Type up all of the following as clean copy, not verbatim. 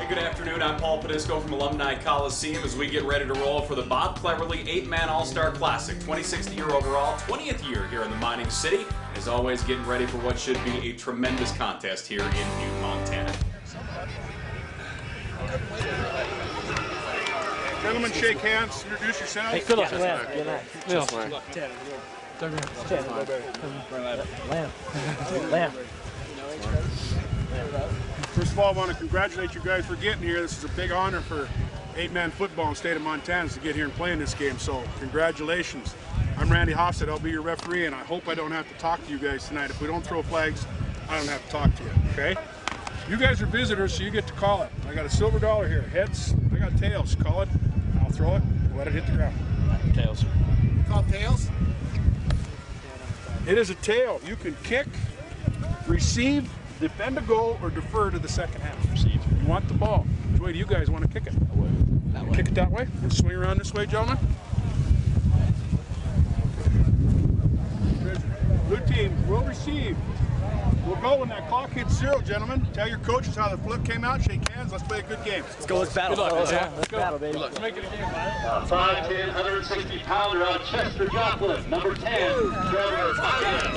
Good afternoon, I'm Paul Podisco from Alumni Coliseum as we get ready to roll for the Bob Cleverley 8-Man All-Star Classic, 26th year overall, 20th year here in the mining city. As always, getting ready for what should be a tremendous contest here in Butte, Montana. Gentlemen, shake hands, introduce yourselves. Hey, Philip. Lamb. First of all, I want to congratulate you guys for getting here. This is a big honor for 8-man football in the state of Montana to get here and play in this game, so congratulations. I'm Randy Hofstad, I'll be your referee, and I hope I don't have to talk to you guys tonight. If we don't throw flags, I don't have to talk to you, okay? You guys are visitors, so you get to call it. I got a silver dollar here. Heads, I got tails. Call it, I'll throw it, let it hit the ground. Tails. Call tails? It is a tail. You can kick, receive, defend a goal, or defer to the second half. Receive. You want the ball. Which way do you guys want to kick it? That way. That way. Kick it that way? And swing around this way, gentlemen. Blue team will receive. We'll go when that clock hits 0, gentlemen. Tell your coaches how the flip came out. Shake hands. Let's play a good game. Let's go. Let's battle. Good luck, Let's battle, baby. Let's make it a game. 5'10", 160-pounder out of Chester, Joplin. Number 10, Trevor Ryan.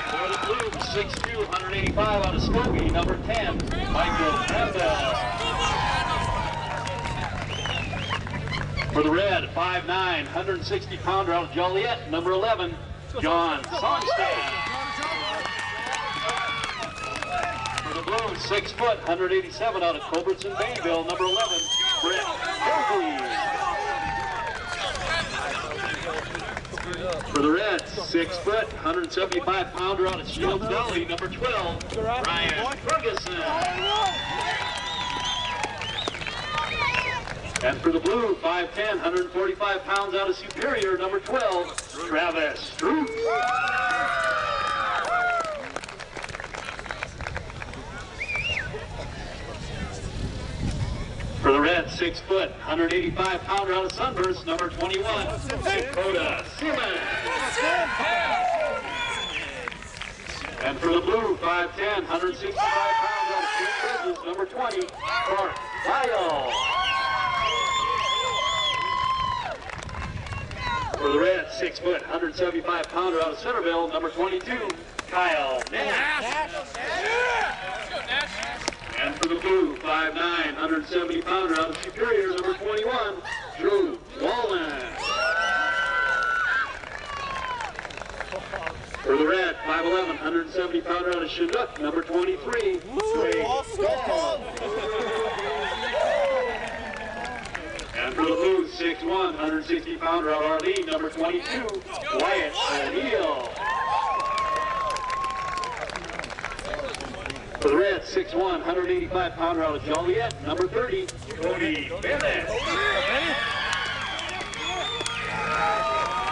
For the Blues, 6'2", 185 out of Skokie. Number 10, Michael Campbell. For the Red, 5'9", 160-pounder out of Joliet. Number 11, John Sonstein. For the Blues, 6 foot, 187 out of Culbertson Bayville. Number 11, Brett Oakley. For the Reds, 6 foot, 175-pounder out of Shields Valley. Number 12, Ryan Ferguson. And for the Blue, 5'10", 145 pounds out of Superior, number 12, Travis Stroop. For the Reds, 6 foot, 185 pounder out of Sunburst, number 21, Dakota Simmons. And for the Blue, 5'10", 165 pounds out of Twin Bridges, number 20, Clark Lyle. For the Reds, 6 foot, 175 pounder out of Centerville, number 22, Kyle Nash. And for the Blue, 5'9", 170 pounder out of Superior, number 21, Drew Wallen. For the Red, 5'11", 170 pounder out of Chinook, number 23, Trey Stahl. And for the Blues, 6'1", 160 pounder out of Arlene, number 22, Wyatt O'Neill. For the Reds, 6'1", 185 pounder out of Joliet, number 30, Cody Bennett.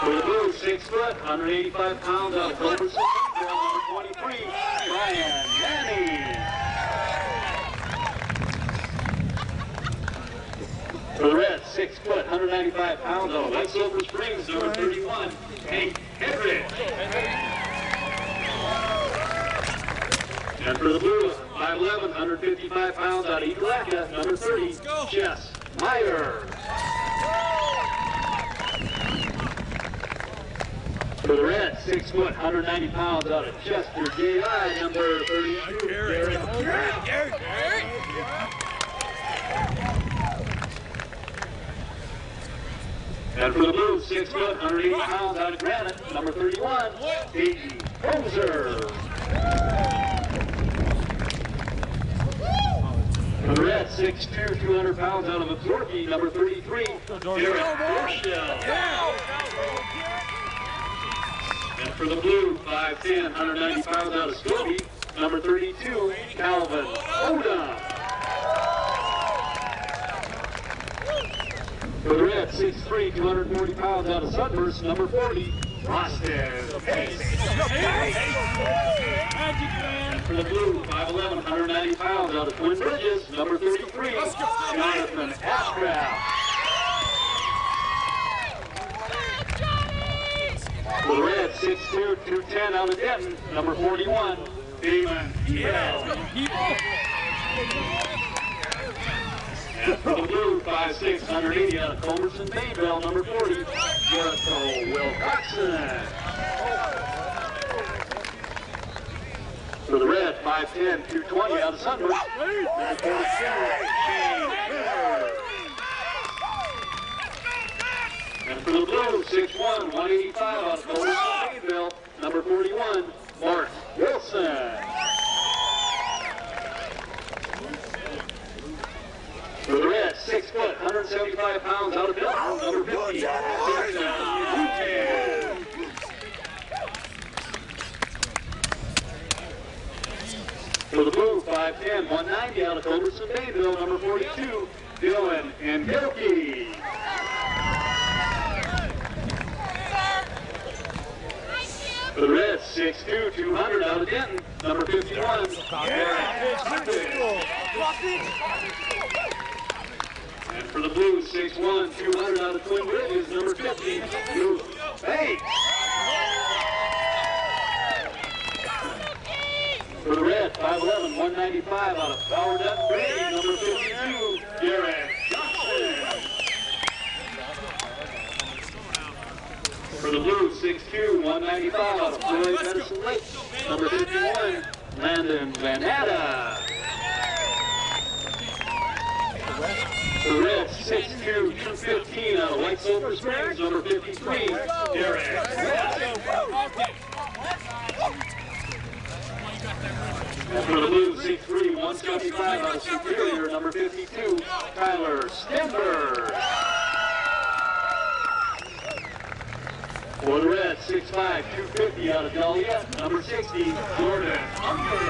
For the Blues, 6 foot, 185 pounds out of Culbertson, number 23, Brian Manning. For the Reds, 6 foot, 195 pounds out of White Silver Springs, number 31, Hank Hendrick. And for the Blues, 5'11", 155 pounds out of Ekalaka, number 30, Jess Meyer. For the Reds, 6 foot, 190 pounds out of Chester, J.I., number 32, Garrett. And for the Blues, 6 foot, 180 pounds out of Granite, number 31, Peyton Hoser. For the Reds, 6'2", 200 pounds out of Absorption, number 33, Derek Dorschel. And for the Blue, 5'10", 190 pounds out of Skokie, number 32, Calvin Odom. For the Reds, 6'3", 240 pounds out of Sunburst, number 40, Austin Pace. And for the Blue, 5'11", 190 pounds out of Twin Bridges, number 33, Jonathan Ashcraft. For the Reds, 6'2", 210 out of Denton, number 41, Damon Ebel. And for the blue, 5'6", 180 out of Culberson Bayville, number 40, Jericho Wilcoxon. For the red, 5'10", 220 out of Sunburn, number 42, Shane Miller. And for the blue, 6'1", 185 out of Culberson Bayville, number 41, Mark Wilson. For the red, 6 foot, 175 pounds out of Bill, number 50, Jackson Lucan. For the blue, 5'10", 190 out of Culberson Bayville, number 42, Dylan Ngilkey. For the red, 6'2", 200 out of Denton, number 51, and for the blue, 6'1", 200 out of Twin Bridges, number 50, Luke Banks. For the red, 5'11", 195 out of Power Dutton Brady, number 52, Garrett Johnson. For the blue, 6'2", 195 out of Floyd Medicine Lake, number 51, Landon Van Hatta. For the red, 6'2", 215 out of White Silver Springs, number 53, Derek West. And for the blue, 6'3", 175 out of Superior, number 52, Tyler Stemberg. For the red, 6'5", 250 out of Joliet, number 60, Jordan Unger.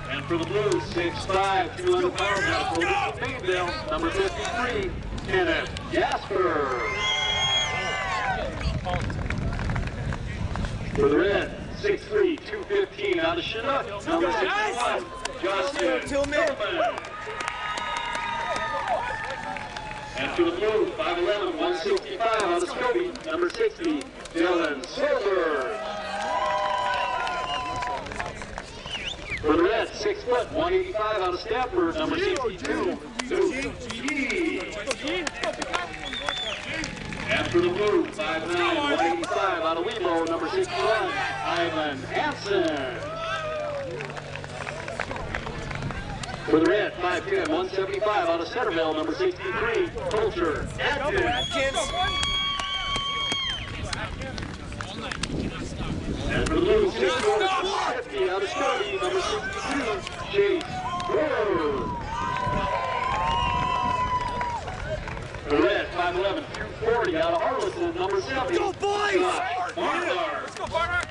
And for the blue, 6'5", 200 pounds out of Culberson Bayville, number 53, Kenneth Jasper. For the red, 6'3", 215 out of Chinook, number 61, Justin Tillman. And for the blue, 5'11", 165 out of Scobie, number 60, Dylan Silver. For the red, 6 foot, 185 out of Stanford, number 62, Luke G. And for the blue, 5'9", 185 out of Webo, number 61, Ivan Hansen. For the red, 5'10", 175 out of Centerville, number 63, Culture Atkins. And for the blue, 6'4", 150 out of Scotty, number 62, Chase Brewer. For the red, 5'11", 240 out of Harleston, number 70, Go boys! Let's go, Barnard!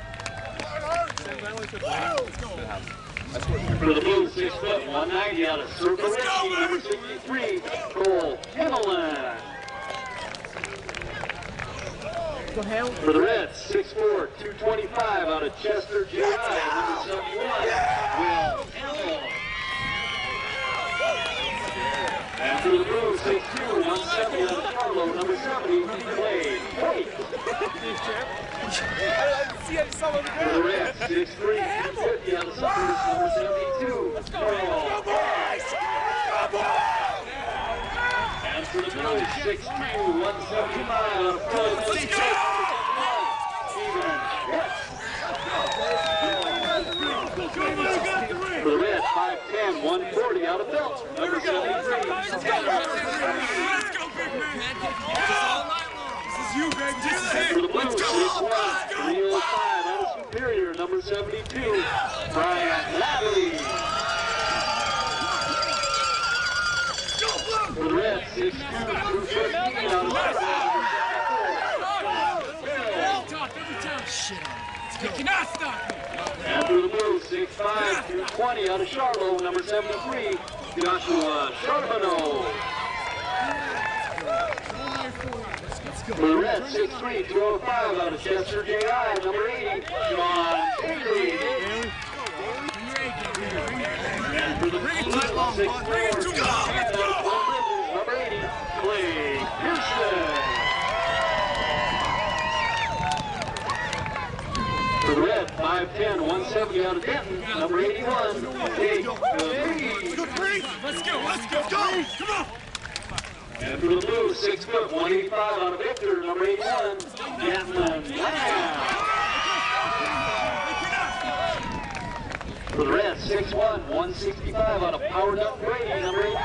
For the blue, 6 foot, 190 out of Circle Ritchie, number 63, Cole Himmelin. For the red, 6'4", 225 out of Chester, GI, number 71, Will Hamill. And for the blue, 6'2", 170 out of Charlo, number 70, Clay White. For the red, 6'3", 250 out of Summers, number 72, Carl Bass. And for the blue, 6'2", 175 out of Floyd, for the red, 5'10", 140 out of Belt, number 73. Let's go, big man. This is you, baby. This is it. For the blue, 6'1", 305 out of Superior, number 72, Brian Labby. For the red, 6'2", 215 out of Belt, and for the blue, 6'5", 220 out of Charlo, number 73, Joshua Charbonneau. For the red, 6'3", 205 out of Chester, JI, number 80, Sean Haley. And for the blue, 6'4", 205 number 80, Clay Pearson. For the red, 5'10", 5'10", 170 out of Denton, number 81, Dave Let's go, let's go, go! Come on! And for the Blues, 6 foot, 185 out of Victor, number 81, Gatlin Lamb. For the Reds, 6'1", 165 out of Power Duck Brady, number 82,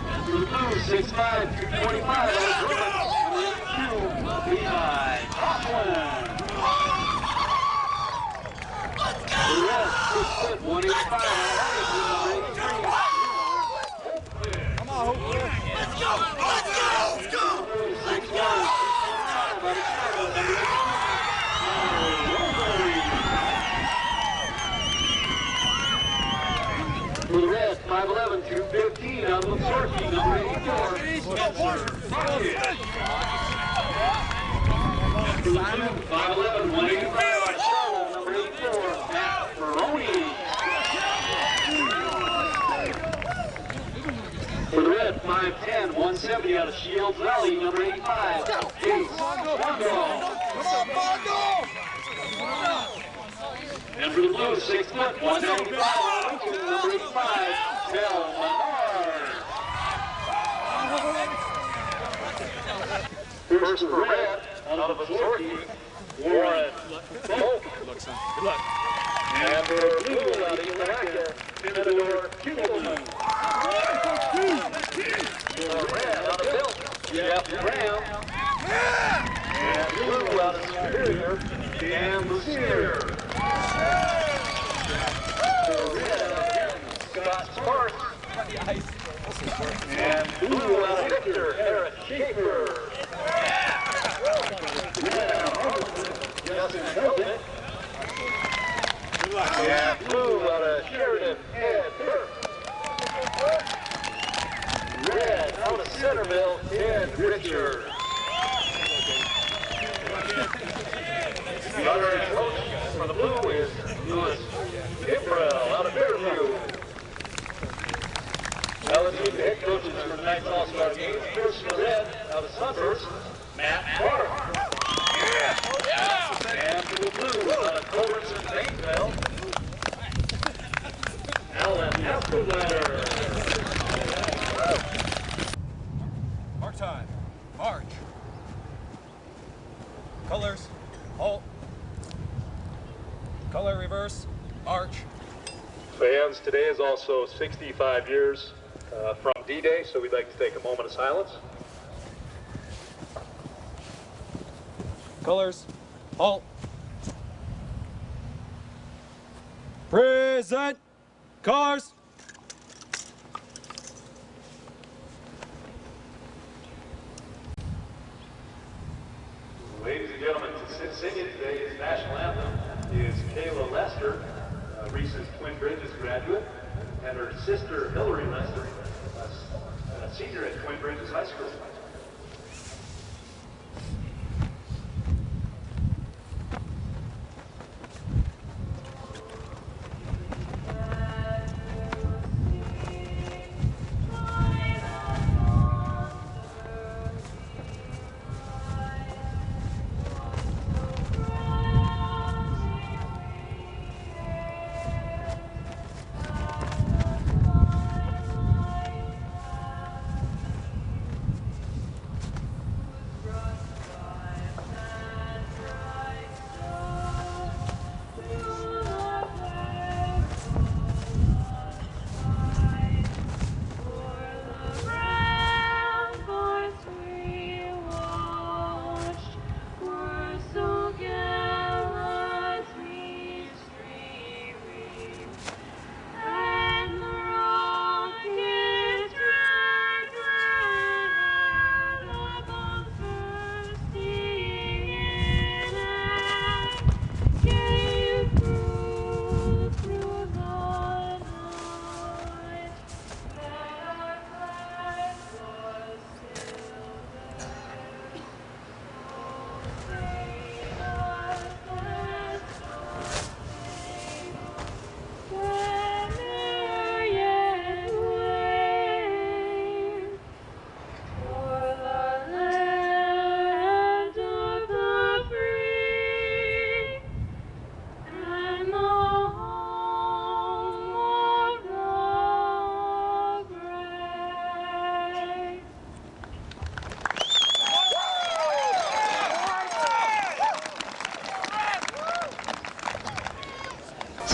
And for the Blues, 6'5", 225 out of Drummond, number 82, Levi Coughlin. For the Reds, 6 foot, 185 out of Arlington, number 83. Come on, let's go! Let's go! Let's go! 6'1", 65 out of Chicago, number 82. For the Reds, 5'11", 215 out of Sorky, number 84. For the Blues, 5'11", 185 out of Charlotte, number 84, Matt Ferroni. For the Red, 5'10", 170 out of Shields Valley, number 85, Ace Bondo. And for the Blues, 6 foot, 195 out of Lincoln, number 85, Del Menard. First for Red, out of Sorky, Warren Volk. Good luck, son. Good luck. And for Blue, out of Electa, Theodore Kubelman. For Red, out of Belton, Jeff Graham. And Blue, out of Superior, Dan Lucier. For Red, out of Denton, Scott Sparks. And Blue, out of Victor, Eric Schaefer. Red, out of Harvard, Justin Hilton. And Blue, out of Sheridan, Ed Burke. Red, out of Centerville, Ed Richard. The honorary coach for the Blue is Louis Kimbrell, out of Fairview. LSU head coaches for tonight's All-Star game. First for Red, out of Sunburst, Matt Clark. And for the Blue, out of Culbertson, Bainville, Alan Escobar. Mark time. March. Colors. Halt. Color reverse. March. Fans, today is also 65 years from D-Day, so we'd like to take a moment of silence. Colors. Halt. Present. Colors. Ladies and gentlemen, singing today's national anthem is Kayla Lester, a recent Twin Bridges graduate, and her sister Hillary Lester, a senior at Twin Bridges High School.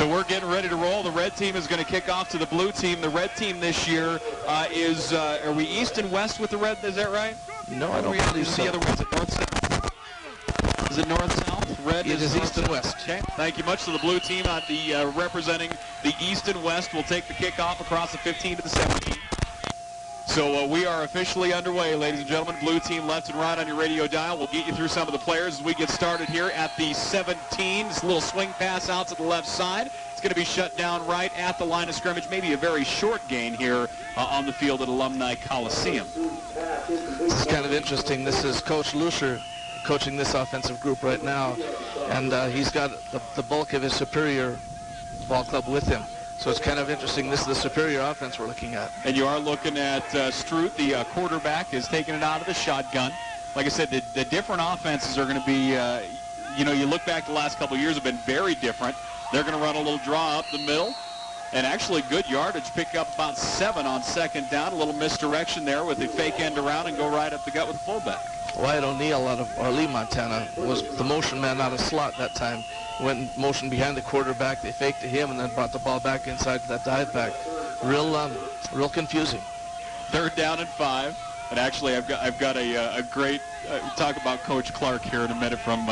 So we're getting ready to roll. The red team is going to kick off to the blue team. The red team this year is, are we east and west with the red? Is that right? No, I don't believe so. The other way, is it north-south? Is it north-south? Red is east and west. Okay, thank you much. So the blue team on the representing the east and west will take the kickoff across the 15 to the 17. So we are officially underway, ladies and gentlemen. Blue team left and right on your radio dial. We'll get you through some of the players as we get started here at the 17. This little swing pass out to the left side. It's going to be shut down right at the line of scrimmage. Maybe a very short gain here on the field at Alumni Coliseum. This is kind of interesting. This is Coach Lusher coaching this offensive group right now, and he's got the bulk of his Superior ball club with him. So it's kind of interesting. This is the Superior offense we're looking at. And you are looking at Struth, the quarterback, is taking it out of the shotgun. Like I said, the different offenses are going to be, you know, you look back the last couple of years have been very different. They're going to run a little draw up the middle. And actually good yardage, pick up about 7 on second down. A little misdirection there with a fake end around and go right up the gut with the fullback. Wyatt O'Neill out of Arlee, Montana, was the motion man out of slot that time. Went motion behind the quarterback. They faked to him and then brought the ball back inside that dive back. Real confusing. 3rd down and 5. And actually, I've got a great talk about Coach Clark here in a minute from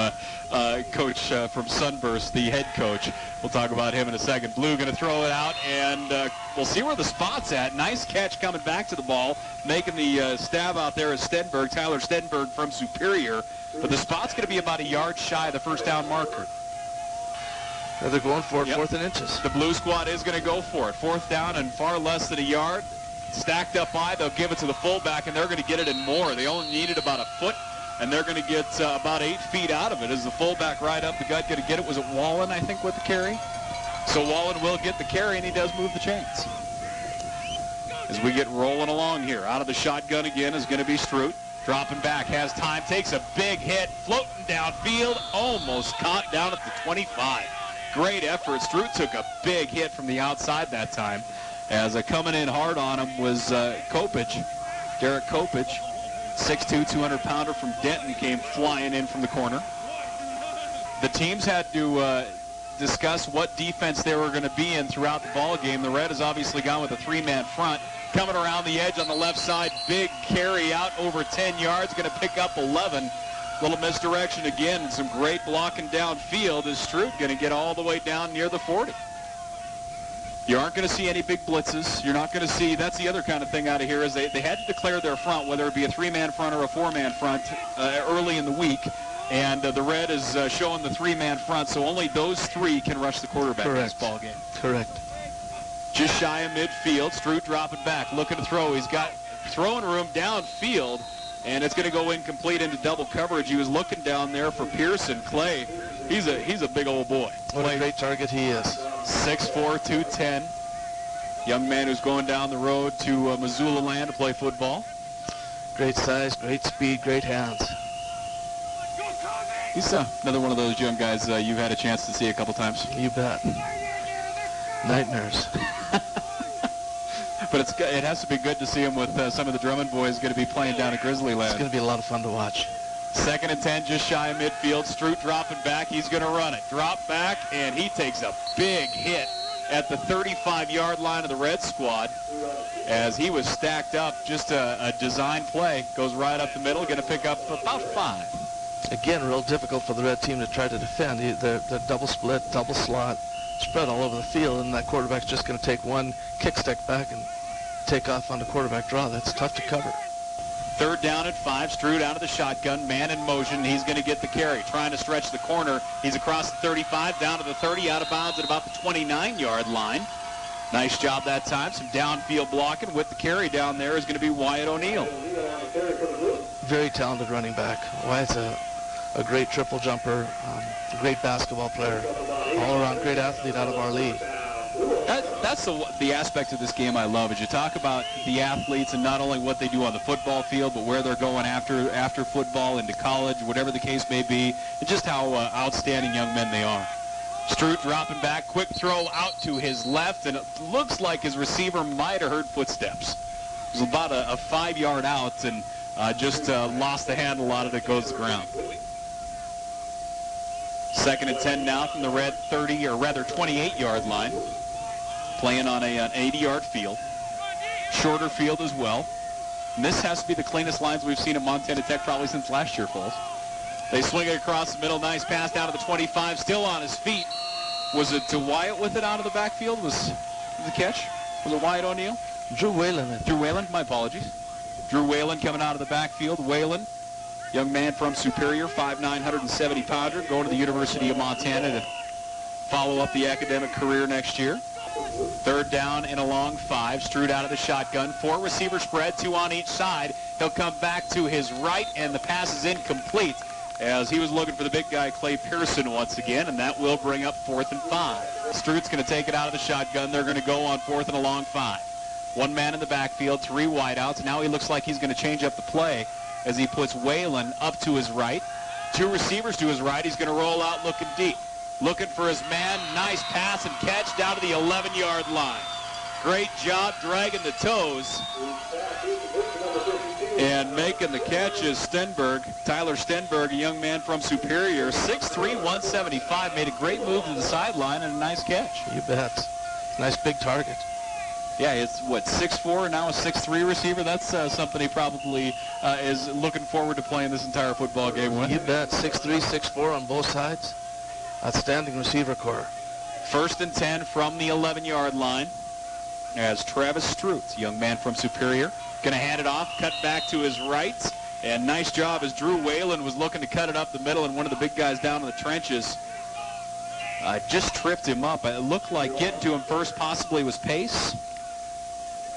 Coach from Sunburst, the head coach. We'll talk about him in a second. Blue going to throw it out, and we'll see where the spot's at. Nice catch coming back to the ball, making the stab out there is Stenberg, Tyler Stenberg from Superior. But the spot's going to be about a yard shy of the first down marker. They're going for it, 4th and inches. The blue squad is going to go for it. 4th down and far less than a yard. Stacked up high, they'll give it to the fullback, and they're going to get it in more. They only needed about a foot, and they're going to get about 8 feet out of it. As the fullback right up the gut going to get it. Was it Wallen, I think, with the carry? So Wallen will get the carry, and he does move the chains. As we get rolling along here, out of the shotgun again is going to be Struth. Dropping back, has time, takes a big hit, floating downfield, almost caught down at the 25. Great effort. Struth took a big hit from the outside that time. As coming in hard on him was Kopich, Derek Kopich, 6'2", 200-pounder from Denton, came flying in from the corner. The teams had to discuss what defense they were going to be in throughout the ball game. The Red has obviously gone with a 3-man front. Coming around the edge on the left side, big carry out over 10 yards, going to pick up 11. Little misdirection again, and some great blocking downfield as Struth going to get all the way down near the 40. You aren't going to see any big blitzes. You're not going to see, that's the other kind of thing out of here, is they had to declare their front, whether it be a 3-man front or a 4-man front, early in the week. And the Red is showing the 3-man front, so only those 3 can rush the quarterback in this ball game. Correct. Just shy of midfield. Struth dropping back, looking to throw. He's got throwing room downfield, and it's going to go incomplete into double coverage. He was looking down there for Pearson. Clay, he's a big old boy. What a great target he is. 6'4", 210. Young man who's going down the road to Missoula land to play football. Great size, great speed, great hands. He's another one of those young guys you've had a chance to see a couple times. You bet. Nightmares. But it has to be good to see him with some of the Drummond boys going to be playing down at Grizzly Land. It's going to be a lot of fun to watch. 2nd and 10, just shy of midfield. Struth dropping back. He's going to run it. Drop back, and he takes a big hit at the 35-yard line of the Red squad as he was stacked up. Just a design play. Goes right up the middle. Going to pick up about 5. Again, real difficult for the Red team to try to defend. They're double split, double slot, spread all over the field, and that quarterback's just going to take one kick stick back and take off on the quarterback draw. That's tough to cover. 3rd down and 5. Struth out of the shotgun, man in motion. He's going to get the carry, trying to stretch the corner. He's across the 35, down to the 30, out of bounds at about the 29-yard line. Nice job that time. Some downfield blocking with the carry down there is going to be Wyatt O'Neill. Very talented running back. Wyatt's a great triple jumper, a great basketball player, all-around great athlete out of our league. That's the aspect of this game I love, is you talk about the athletes and not only what they do on the football field, but where they're going after football, into college, whatever the case may be, and just how outstanding young men they are. Struth dropping back, quick throw out to his left, and it looks like his receiver might have heard footsteps. It was about a 5-yard out, and just lost the handle on it. It goes to the ground. 2nd and 10 now from the red 30, or rather 28-yard line. Playing on an 80-yard field. Shorter field as well. And this has to be the cleanest lines we've seen at Montana Tech probably since last year, folks. They swing it across the middle. Nice pass down to the 25. Still on his feet. Was it to Wyatt with it out of the backfield? Was the catch? Was it Wyatt O'Neal? Drew Whalen. Drew Whalen, my apologies. Drew Whalen coming out of the backfield. Whalen, young man from Superior, 5'9", 170-pounder, going to the University of Montana to follow up the academic career next year. 3rd down and a long 5. Stroud out of the shotgun. 4 receiver spread, 2 on each side. He'll come back to his right, and the pass is incomplete as he was looking for the big guy, Clay Pearson, once again, and that will bring up 4th and 5. Stroud's going to take it out of the shotgun. They're going to go on 4th and a long 5. 1 man in the backfield, 3 wideouts. Now he looks like he's going to change up the play as he puts Whalen up to his right. 2 receivers to his right. He's going to roll out looking deep. Looking for his man. Nice pass and catch down to the 11-yard line. Great job dragging the toes. And making the catch is Stenberg. Tyler Stenberg, a young man from Superior. 6'3", 175. Made a great move to the sideline and a nice catch. You bet. Nice big target. Yeah, it's, what, 6'4", and now a 6'3" receiver? That's something he probably is looking forward to playing this entire football game with. You bet. 6'3", 6'4" on both sides. Outstanding receiver core. 1st and 10 from the 11-yard line as Travis Strout, young man from Superior, going to hand it off, cut back to his right. And nice job as Drew Whalen was looking to cut it up the middle, and one of the big guys down in the trenches just tripped him up. It looked like getting to him first possibly was Pace.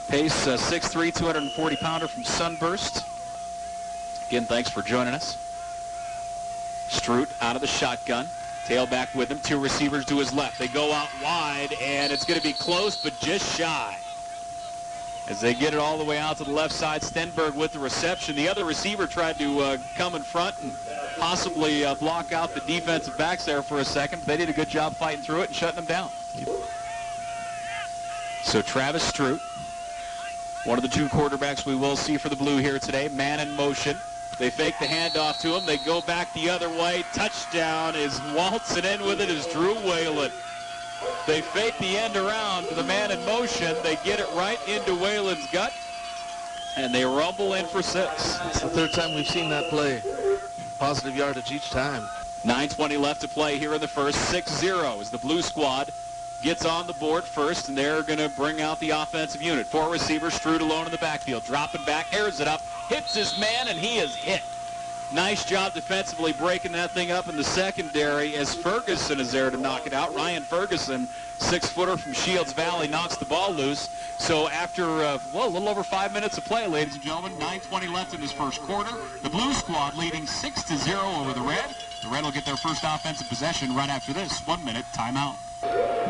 Pace, 6'3", 240-pounder from Sunburst. Again, thanks for joining us. Strout out of the shotgun. Tailback with him. 2 receivers to his left. They go out wide, and it's going to be close, but just shy. As they get it all the way out to the left side, Stenberg with the reception. The other receiver tried to come in front and possibly block out the defensive backs there for a second. They did a good job fighting through it and shutting them down. So Travis Strout, one of the 2 quarterbacks we will see for the Blue here today, man in motion. They fake the handoff to him. They go back the other way. Touchdown is waltzing in with it is Drew Whalen. They fake the end around to the man in motion. They get it right into Whalen's gut, and they rumble in for 6. It's the 3rd time we've seen that play. Positive yardage each time. 9:20 left to play here in the first. 6-0 as the Blue squad gets on the board first, and they're going to bring out the offensive unit. 4 receivers, Stroud alone in the backfield. Dropping back, airs it up, hits his man, and he is hit. Nice job defensively breaking that thing up in the secondary as Ferguson is there to knock it out. Ryan Ferguson, 6-footer from Shields Valley, knocks the ball loose. So after, a little over 5 minutes of play, ladies and gentlemen, 9:20 left in this first quarter. The Blue squad leading 6-0 over the Red. The Red will get their first offensive possession right after this 1-minute timeout.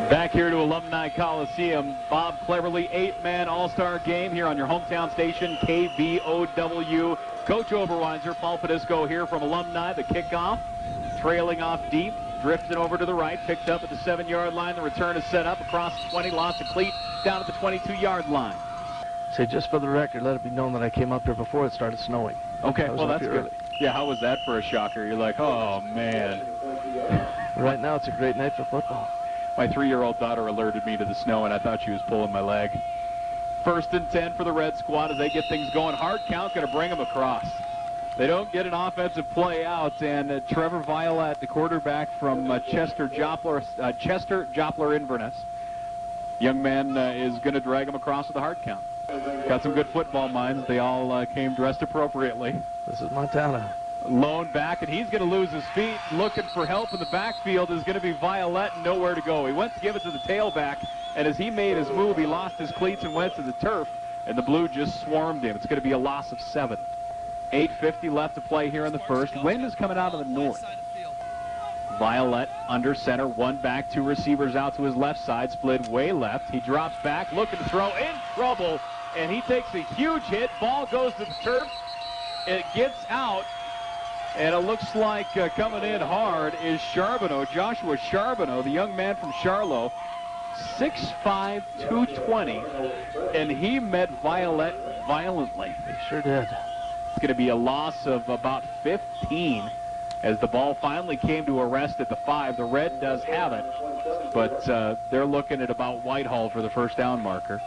Back here to Alumni Coliseum, Bob Cleverley, 8-man all-star game here on your hometown station, KBOW. Coach Oberweiser, Paul Podisco here from Alumni. The kickoff, trailing off deep, drifting over to the right, picked up at the 7-yard line. The return is set up across the 20, lost a cleat down at the 22-yard line. Say, just for the record, let it be known that I came up here before it started snowing. Okay, well, that's good. Yeah, how was that for a shocker? You're like, oh, man. Right now, it's a great night for football. My 3-year-old daughter alerted me to the snow, and I thought she was pulling my leg. 1st and 10 for the Red squad as they get things going. Hard count, going to bring them across. They don't get an offensive play out, and Trevor Violet, the quarterback from Chester Joplin Inverness, young man is going to drag him across with a hard count. Got some good football minds. They all came dressed appropriately. This is Montana. Lone back, and he's going to lose his feet. Looking for help in the backfield is going to be Violet, and nowhere to go. He went to give it to the tailback, and as he made his move, he lost his cleats and went to the turf, and the Blue just swarmed him. It's going to be a loss of 7. 8:50 left to play here in the first. Wind is coming out of the north. Violet under center, 1 back, 2 receivers out to his left side, split way left. He drops back, looking to throw, in trouble, and he takes a huge hit. Ball goes to the turf. It gets out. And it looks like coming in hard is Charbonneau, Joshua Charbonneau, the young man from Charlotte, 6'5", 220, and he met Violet violently. He sure did. It's going to be a loss of about 15 as the ball finally came to a rest at the 5. The red does have it, but they're looking at about Whitehall for the first down marker.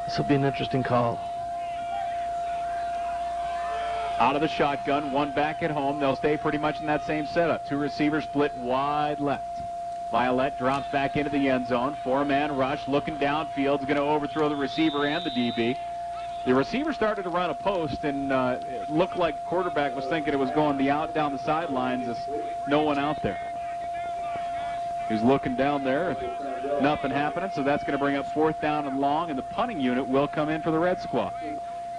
This will be an interesting call. Out of the shotgun, one back at home. They'll stay pretty much in that same setup. 2 receivers split wide left. Violette drops back into the end zone. 4-man rush, looking downfield, is going to overthrow the receiver and the DB. The receiver started to run a post, and it looked like the quarterback was thinking it was going down the sidelines. There's no one out there. He was looking down there, nothing happening, so that's going to bring up 4th down and long, and the punting unit will come in for the red squad.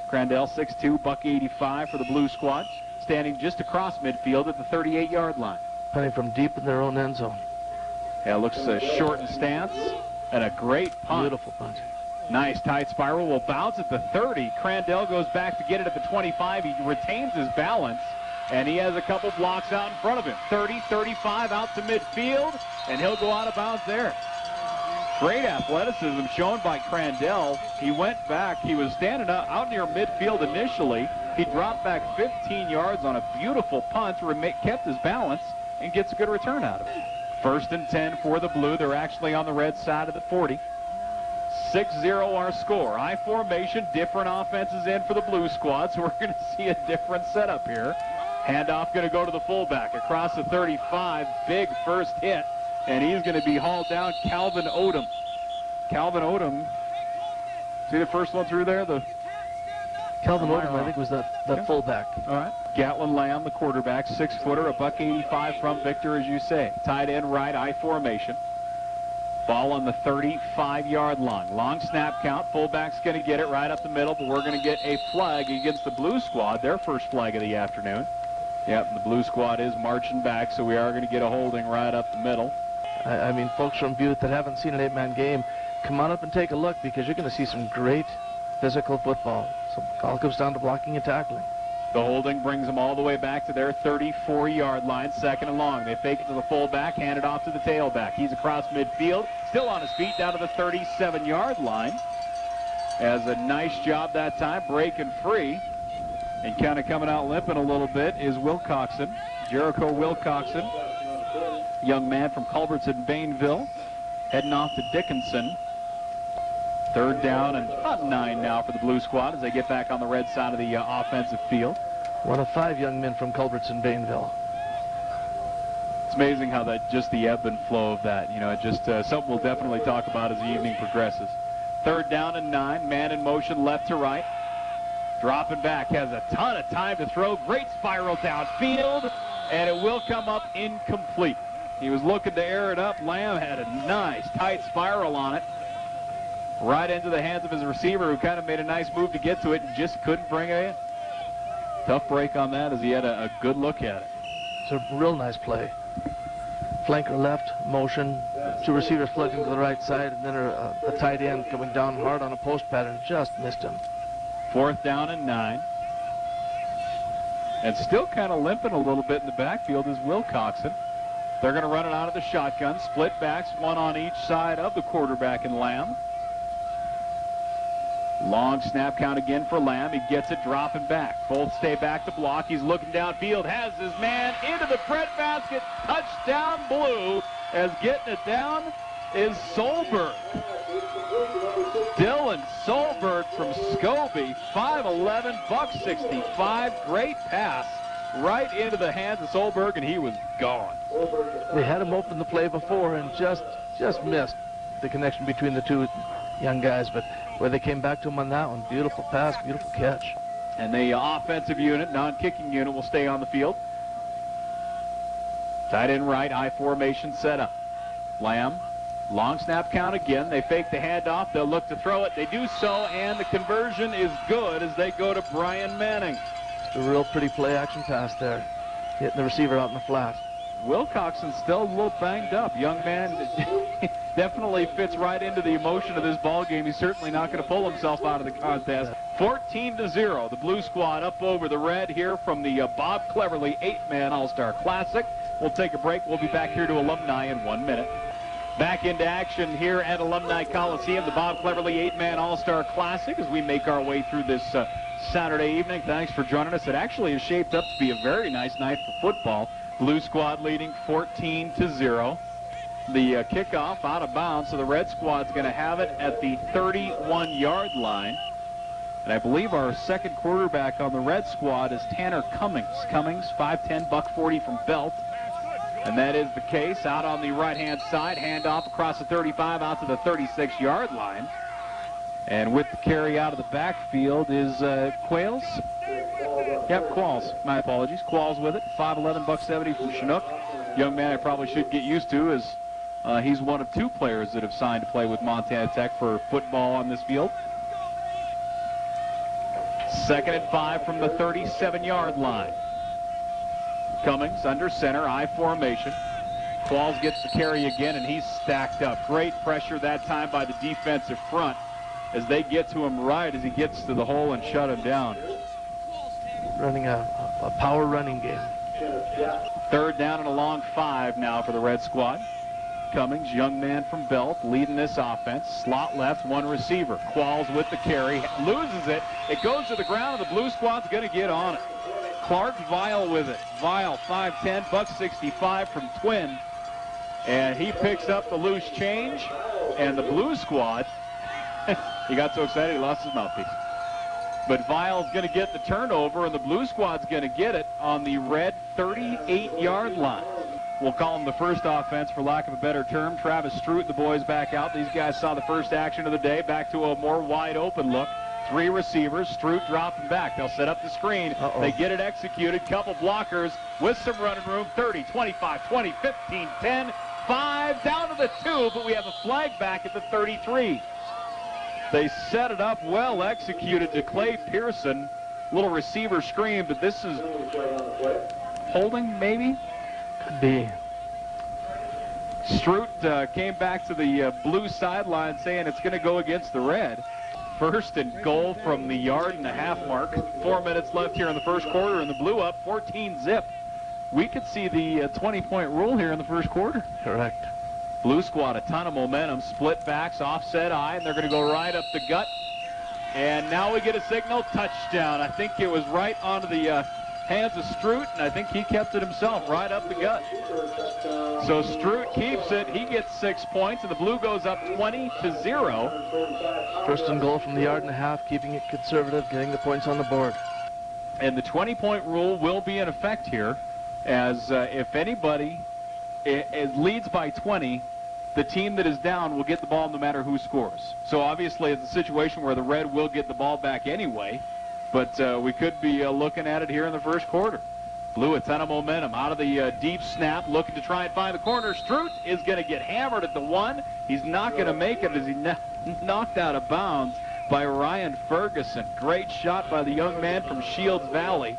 Crandell, 6'2", $185 for the blue squad, standing just across midfield at the 38-yard line. Punting from deep in their own end zone. Yeah, it looks short in stance, and a great punt. Beautiful punt. Nice tight spiral, will bounce at the 30. Crandell goes back to get it at the 25. He retains his balance, and he has a couple blocks out in front of him. 30, 35 out to midfield, and he'll go out of bounds there. Great athleticism shown by Crandell. He went back. He was standing out near midfield initially. He dropped back 15 yards on a beautiful punt, kept his balance, and gets a good return out of it. 1st and 10 for the blue. They're actually on the red side of the 40. 6-0 our score. I formation, different offenses in for the blue squad, so we're going to see a different setup here. Handoff going to go to the fullback across the 35. Big first hit, and he's going to be hauled down. Calvin Odom. Calvin Odom. See the first one through there? Calvin Odom, I think, was that fullback. All right. Gatlin Lamb, the quarterback, 6-footer, $185 from Victor, as you say. Tight end right, I formation. Ball on the 35-yard line. Long snap count. Fullback's going to get it right up the middle, but we're going to get a flag against the blue squad, their first flag of the afternoon. Yep, the blue squad is marching back, so we are going to get a holding right up the middle. I mean, folks from Butte that haven't seen an 8-man game, come on up and take a look, because you're going to see some great physical football. So it all comes down to blocking and tackling. The holding brings them all the way back to their 34-yard line, 2nd and long. They fake it to the fullback, hand it off to the tailback. He's across midfield, still on his feet, down to the 37-yard line. Has a nice job that time, breaking free. And kind of coming out limping a little bit is Wilcoxon, Jericho Wilcoxon, young man from Culbertson, Bainville, heading off to Dickinson. 3rd down and about 9 now for the blue squad as they get back on the red side of the offensive field. One of 5 young men from Culbertson, Bainville. It's amazing how that just the ebb and flow of that, you know, just something we'll definitely talk about as the evening progresses. 3rd down and 9, man in motion left to right. Dropping back, has a ton of time to throw. Great spiral downfield, and it will come up incomplete. He was looking to air it up. Lamb had a nice tight spiral on it. Right into the hands of his receiver, who kind of made a nice move to get to it and just couldn't bring it in. Tough break on that as he had a good look at it. It's a real nice play. Flanker left, motion, 2 receivers flooding to the right side, and then a tight end coming down hard on a post pattern. Just missed him. 4th down and 9. And still kind of limping a little bit in the backfield is Wilcoxon. They're going to run it out of the shotgun. Split backs, one on each side of the quarterback and Lamb. Long snap count again for Lamb. He gets it dropping back. Both stay back to block. He's looking downfield. Has his man into the breadbasket. Touchdown blue. As getting it down is Solberg. Dylan Solberg from Scobie. 5'11", $165. Great pass right into the hands of Solberg, and he was gone. They had him open the play before and just missed the connection between the 2 young guys, but where they came back to him on that one, beautiful pass, beautiful catch. And the offensive unit, non-kicking unit, will stay on the field. Tight end right, I formation set up. Lamb, long snap count again. They fake the handoff. They'll look to throw it. They do so, and the conversion is good as they go to Brian Manning. Just a real pretty play action pass there, hitting the receiver out in the flat. Wilcoxon's still a little banged up. Young man definitely fits right into the emotion of this ball game. He's certainly not going to pull himself out of the contest. 14-0, the blue squad up over the red here from the Bob Cleverley 8-man All-Star Classic. We'll take a break. We'll be back here to Alumni in 1 minute. Back into action here at Alumni Coliseum, the Bob Cleverley 8-man All-Star Classic, as we make our way through this Saturday evening. Thanks for joining us. It actually is shaped up to be a very nice night for football. Blue squad leading 14-0. The kickoff out of bounds, so the red squad's going to have it at the 31-yard line. And I believe our second quarterback on the red squad is Tanner Cummings. Cummings, 5'10", $140 from Belt. And that is the case. Out on the right-hand side, handoff across the 35 out to the 36-yard line. And with the carry out of the backfield is Quales. Yep, Qualls. My apologies. Qualls with it. 5'11", $170 from Chinook. Young man I probably should get used to as he's one of two players that have signed to play with Montana Tech for football on this field. 2nd and 5 from the 37-yard line. Cummings under center, I formation. Qualls gets the carry again, and he's stacked up. Great pressure that time by the defensive front as they get to him right as he gets to the hole and shut him down. Running a power running game. 3rd down and a long 5 now for the red squad. Cummings, young man from Belt, leading this offense. Slot left, one receiver. Qualls with the carry, loses it. It goes to the ground, and the blue squad's going to get on it. Clark Vile with it. Vile, 5'10", $165 from Twin. And he picks up the loose change. And the blue squad, he got so excited he lost his mouthpiece. But Vile's going to get the turnover, and the blue squad's going to get it on the red 38-yard line. We'll call him the first offense, for lack of a better term. Travis Strout, the boys back out. These guys saw the first action of the day, back to a more wide-open look. 3 receivers, Strout dropping back. They'll set up the screen. They get it executed. Couple blockers with some running room. 30, 25, 20, 15, 10, 5, down to the 2, but we have a flag back at the 33. They set it up well executed to Clay Pearson. Little receiver screen, but this is holding, maybe? Could be. Strout came back to the blue sideline saying it's going to go against the red. 1st and goal from the 1.5-yard mark. 4 minutes left here in the first quarter, and the blue up 14-zip. We could see the 20-point rule here in the first quarter. Correct. Blue squad, a ton of momentum. Split backs, offset eye, and they're going to go right up the gut. And now we get a signal, touchdown. I think it was right onto the hands of Strout, and I think he kept it himself right up the gut. So Strout keeps it. He gets 6 points, and the blue goes up 20-0. 1st and goal from the 1.5-yard, keeping it conservative, getting the points on the board. And the 20-point rule will be in effect here, as if anybody leads by 20, the team that is down will get the ball no matter who scores. So obviously it's a situation where the red will get the ball back anyway, but we could be looking at it here in the first quarter. Blue, a ton of momentum. Out of the deep snap, looking to try and find the corner. Strout is going to get hammered at the 1. He's not going to make it as he knocked out of bounds by Ryan Ferguson. Great shot by the young man from Shields Valley.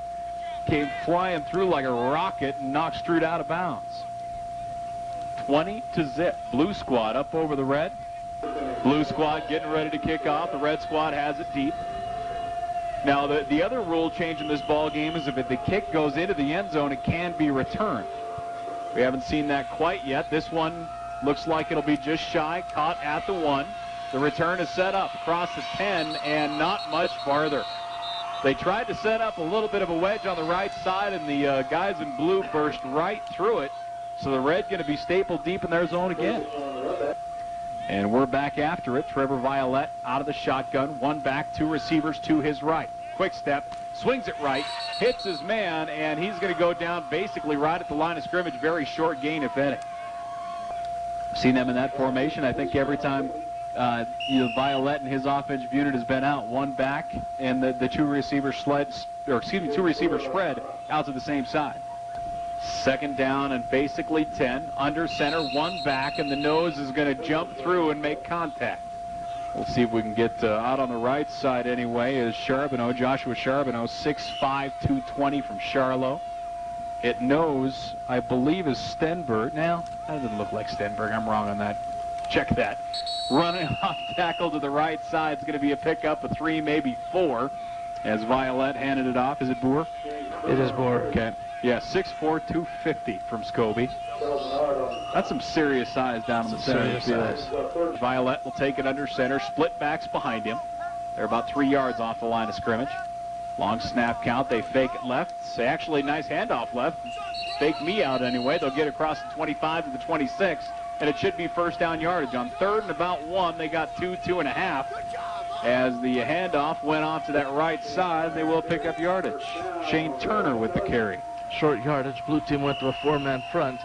Came flying through like a rocket and knocked Strout out of bounds. 20-0. Blue squad up over the red. Blue squad getting ready to kick off. The red squad has it deep. Now, the other rule change in this ball game is if the kick goes into the end zone, it can be returned. We haven't seen that quite yet. This one looks like it'll be just shy, caught at the 1. The return is set up across the 10 and not much farther. They tried to set up a little bit of a wedge on the right side, and the guys in blue burst right through it. So the red going to be stapled deep in their zone again. And we're back after it. Trevor Violette out of the shotgun. 1 back, 2 receivers to his right. Quick step, swings it right, hits his man, and he's going to go down basically right at the line of scrimmage. Very short gain, if any. Seen them in that formation. I think every time Violette and his offensive unit has been out, 1 back, and the 2 receiver spread out to the same side. 2nd down and basically 10. Under center, 1 back, and the nose is going to jump through and make contact. We'll see if we can get out on the right side anyway is Charbonneau, Joshua Charbonneau, 6'5", 220 from Charlo. It nose, I believe, is Stenberg. Now, that doesn't look like Stenberg. I'm wrong on that. Check that. Running off tackle to the right side is going to be a pickup of 3, maybe 4, as Violette handed it off. Is it Boer? It is Boer. Okay. Yeah, 6'4", 250 from Scobie. That's some serious size down in the center of the field. Violette will take it under center. Split backs behind him. They're about 3 yards off the line of scrimmage. Long snap count. They fake it left. It's actually nice handoff left. Fake me out anyway. They'll get across the 25 to the 26, and it should be first down yardage. On 3rd and about 1, they got 2.5. As the handoff went off to that right side, they will pick up yardage. Shane Turner with the carry. Short yardage. Blue team went to a 4-man front,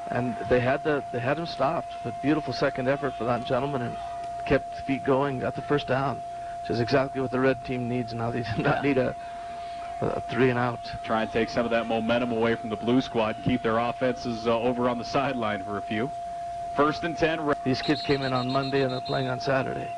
and they had him stopped. But beautiful second effort for that gentleman, and kept the feet going, got the first down, which is exactly what the red team needs now. They do not need a 3-and-out. Try and take some of that momentum away from the blue squad, keep their offenses over on the sideline for a few. 1st and 10. These kids came in on Monday and they're playing on Saturday.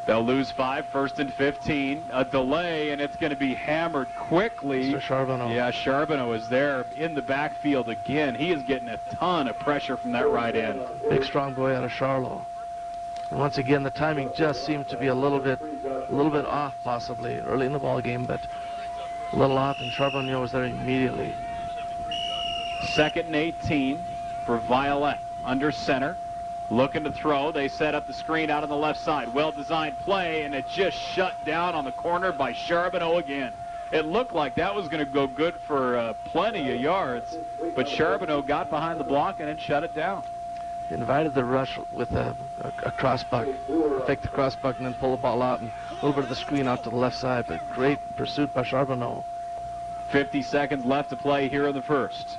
They'll lose 5, 1st and 15. A delay, and it's going to be hammered quickly. Mr. Charbonneau. Yeah, Charbonneau is there in the backfield again. He is getting a ton of pressure from that right end. Big, strong boy out of Charlotte. And once again, the timing just seemed to be a little bit off, possibly early in the ball game, but a little off, and Charbonneau was there immediately. 2nd and 18 for Violet. Under center. Looking to throw. They set up the screen out on the left side. Well-designed play, and it just shut down on the corner by Charbonneau again. It looked like that was going to go good for plenty of yards, but Charbonneau got behind the block and then shut it down. He invited the rush with a crossbuck, fake the crossbuck, and then pull the ball out, and a little bit of the screen out to the left side, but great pursuit by Charbonneau. 50 seconds left to play here in the first.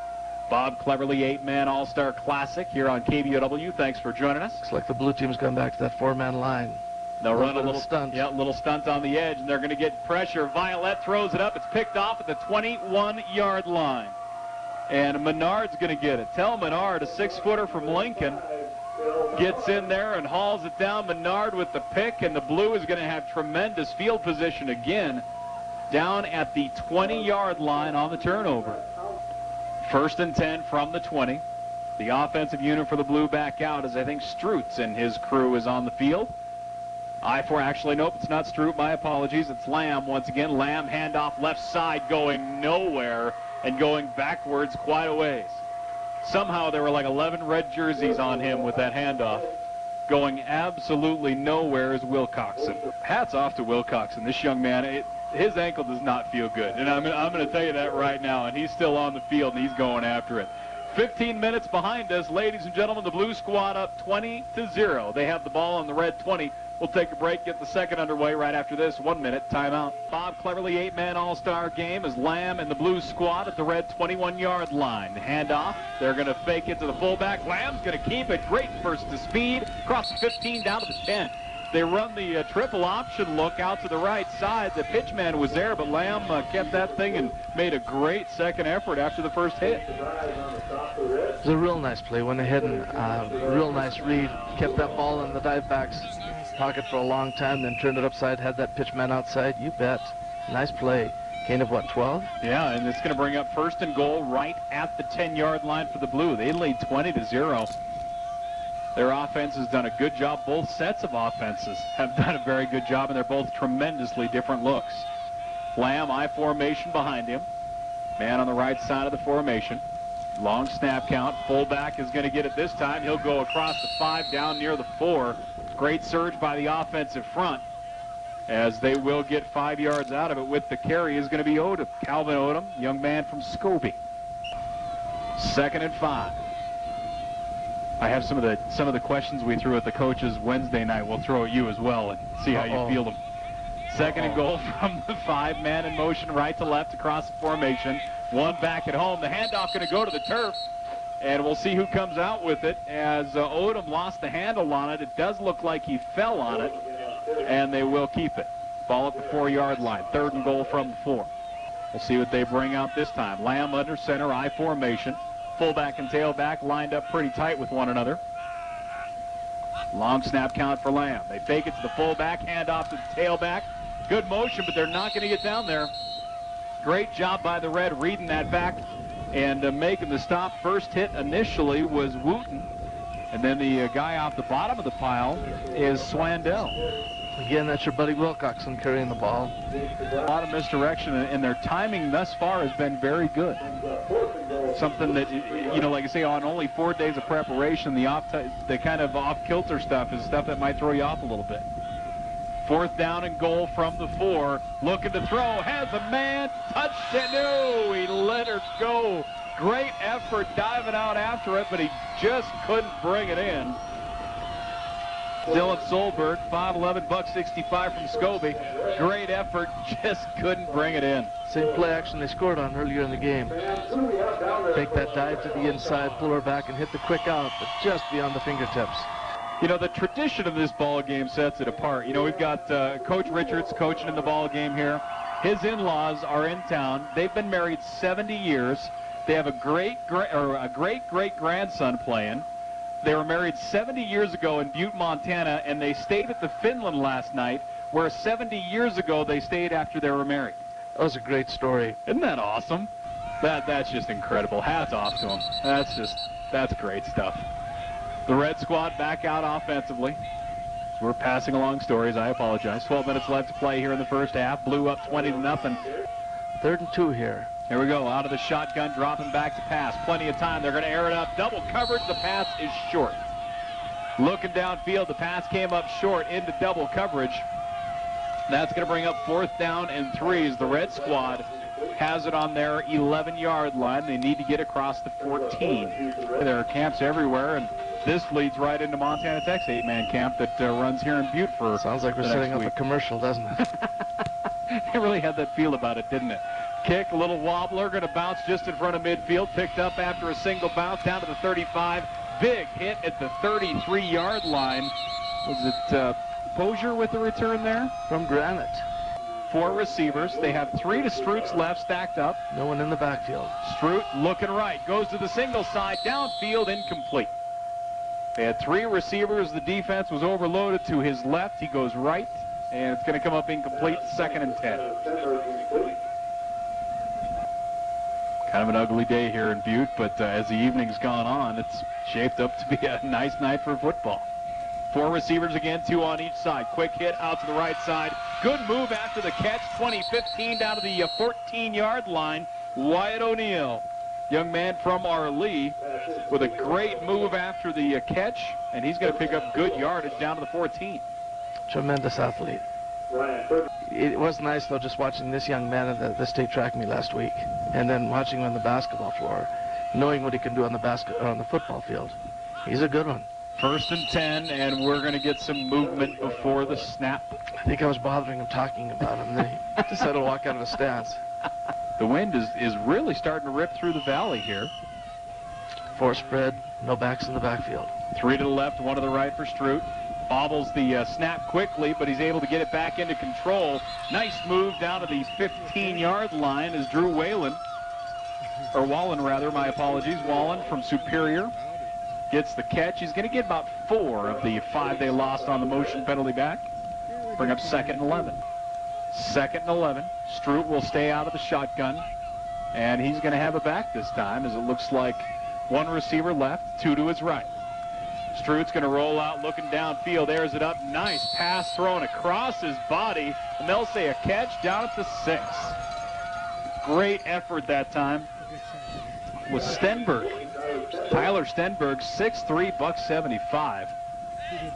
Bob Cleverley 8-man All-Star Classic here on KBOW. Thanks for joining us. Looks like the blue team's gone back to that 4-man line. They'll run a little stunt. Yeah, little stunt on the edge, and they're going to get pressure. Violet throws it up. It's picked off at the 21-yard line. And Menard's going to get it. Tell Menard, a 6-footer from Lincoln, gets in there and hauls it down. Menard with the pick, and the blue is going to have tremendous field position again down at the 20-yard line on the turnover. 1st and 10 from the 20. The offensive unit for the blue back out as I think Strutz and his crew is on the field. I-4, actually, nope, it's not Stroop. My apologies. It's Lamb once again. Lamb handoff left side going nowhere and going backwards quite a ways. Somehow there were like 11 red jerseys on him with that handoff. Going absolutely nowhere is Wilcoxon. Hats off to Wilcoxon. This young man, his ankle does not feel good. And I'm going to tell you that right now. And he's still on the field, and he's going after it. 15 minutes behind us, ladies and gentlemen. The blue squad up 20-0. They have the ball on the red 20. We'll take a break, get the second underway right after this. 1-minute timeout. Bob Cleverley 8-man All-Star Game as Lamb and the blue squad at the red 21-yard line. Handoff. They're going to fake it to the fullback. Lamb's going to keep it. Great burst to speed. Across the 15 down to the 10. They run the triple option look out to the right side. The pitchman was there, but Lamb kept that thing and made a great second effort after the first hit. It was a real nice play. Went ahead and real nice read. Kept that ball in the dive back's pocket for a long time, then turned it upside, had that pitchman outside. You bet. Nice play. Gain of what, 12? Yeah, and it's going to bring up 1st and goal right at the 10-yard line for the blue. They lead 20-0. Their offense has done a good job. Both sets of offenses have done a very good job, and they're both tremendously different looks. Lamb, I formation behind him. Man on the right side of the formation. Long snap count. Fullback is going to get it this time. He'll go across the 5 down near the 4. Great surge by the offensive front as they will get 5 yards out of it. With the carry is going to be Odom. Calvin Odom, young man from Scobie. 2nd and 5. I have some of the questions we threw at the coaches Wednesday night. We'll throw at you as well and see how you field them. 2nd and goal from the 5. Man in motion right to left across the formation. One back at home. The handoff going to go to the turf. And we'll see who comes out with it as Odom lost the handle on it. It does look like he fell on it, and they will keep it. Ball at the 4-yard line. 3rd and goal from the 4. We'll see what they bring out this time. Lamb under center, I formation. Fullback and tailback lined up pretty tight with one another. Long snap count for Lamb. They fake it to the fullback, hand off to the tailback. Good motion, but they're not going to get down there. Great job by the Red reading that back and making the stop. First hit initially was Wooten, and then the guy off the bottom of the pile is Swandell. Again, that's your buddy Wilcoxon carrying the ball. A lot of misdirection, and their timing thus far has been very good. Something that, you know, like I say, on only 4 days of preparation, the kind of off-kilter stuff is stuff that might throw you off a little bit. 4th down and goal from the 4. Looking to throw, has a man, touched it, no, he let her go. Great effort diving out after it, but he just couldn't bring it in. Dylan Solberg, 5'11", $165 from Scobie. Great effort, just couldn't bring it in. Same play action they scored on earlier in the game. Take that dive to the inside, pull her back, and hit the quick out, but just beyond the fingertips. You know, the tradition of this ball game sets it apart. You know, we've got Coach Richards coaching in the ball game here. His in-laws are in town. They've been married 70 years. They have a great-great-grandson playing. They were married 70 years ago in Butte, Montana, and they stayed at the Finland last night, where 70 years ago they stayed after they were married. That was a great story. Isn't that awesome? That's just incredible. Hats off to them. That's great stuff. The Red Squad back out offensively. We're passing along stories. I apologize. 12 minutes left to play here in the first half. Blue up 20-0. 3rd and 2 here. Here we go. Out of the shotgun, dropping back to pass. Plenty of time. They're going to air it up. Double coverage. The pass is short. Looking downfield, the pass came up short into double coverage. That's going to bring up 4th down and 3 as the Red Squad has it on their 11-yard line. They need to get across the 14. There are camps everywhere, and this leads right into Montana Tech's 8-man camp that runs here in Butte for Sounds like we're setting up a commercial, doesn't it? It really had that feel about it, didn't it? Kick, a little wobbler, going to bounce just in front of midfield. Picked up after a single bounce down to the 35. Big hit at the 33-yard line. Was it Posier with the return there? From Granite. 4 receivers. They have 3 to Stroot's left stacked up. No one in the backfield. Stroot looking right. Goes to the single side. Downfield, incomplete. They had 3 receivers. The defense was overloaded to his left. He goes right, and it's going to come up incomplete. 2nd and 10. Kind of an ugly day here in Butte, but as the evening's gone on, it's shaped up to be a nice night for football. 4 receivers again, 2 on each side. Quick hit out to the right side. Good move after the catch. 20-15 down to the 14-yard line. Wyatt O'Neill, young man from Arlee, with a great move after the catch, and he's going to pick up good yardage down to the 14. Tremendous athlete. It was nice, though, just watching this young man at the state track meet last week, and then watching him on the basketball floor, knowing what he can do on the football field. He's a good one. 1st and 10, and we're going to get some movement before the snap. I think I was bothering him talking about him. Then he decided to walk out of the stance. The wind is really starting to rip through the valley here. 4 spread, no backs in the backfield. 3 to the left, 1 to the right for Stroot. Bobbles the snap quickly, but he's able to get it back into control. Nice move down to the 15-yard line as Drew Wallen, my apologies, Wallen from Superior gets the catch. He's going to get about 4 of the 5 they lost on the motion penalty back. Bring up 2nd and 11. 2nd and 11. Stroot will stay out of the shotgun, and he's going to have it back this time as it looks like 1 receiver left, 2 to his right. Stroot's going to roll out looking downfield, airs it up. Nice pass thrown across his body, and they'll say a catch down at the 6. Great effort that time was Stenberg. Tyler Stenberg, 6'3", $175.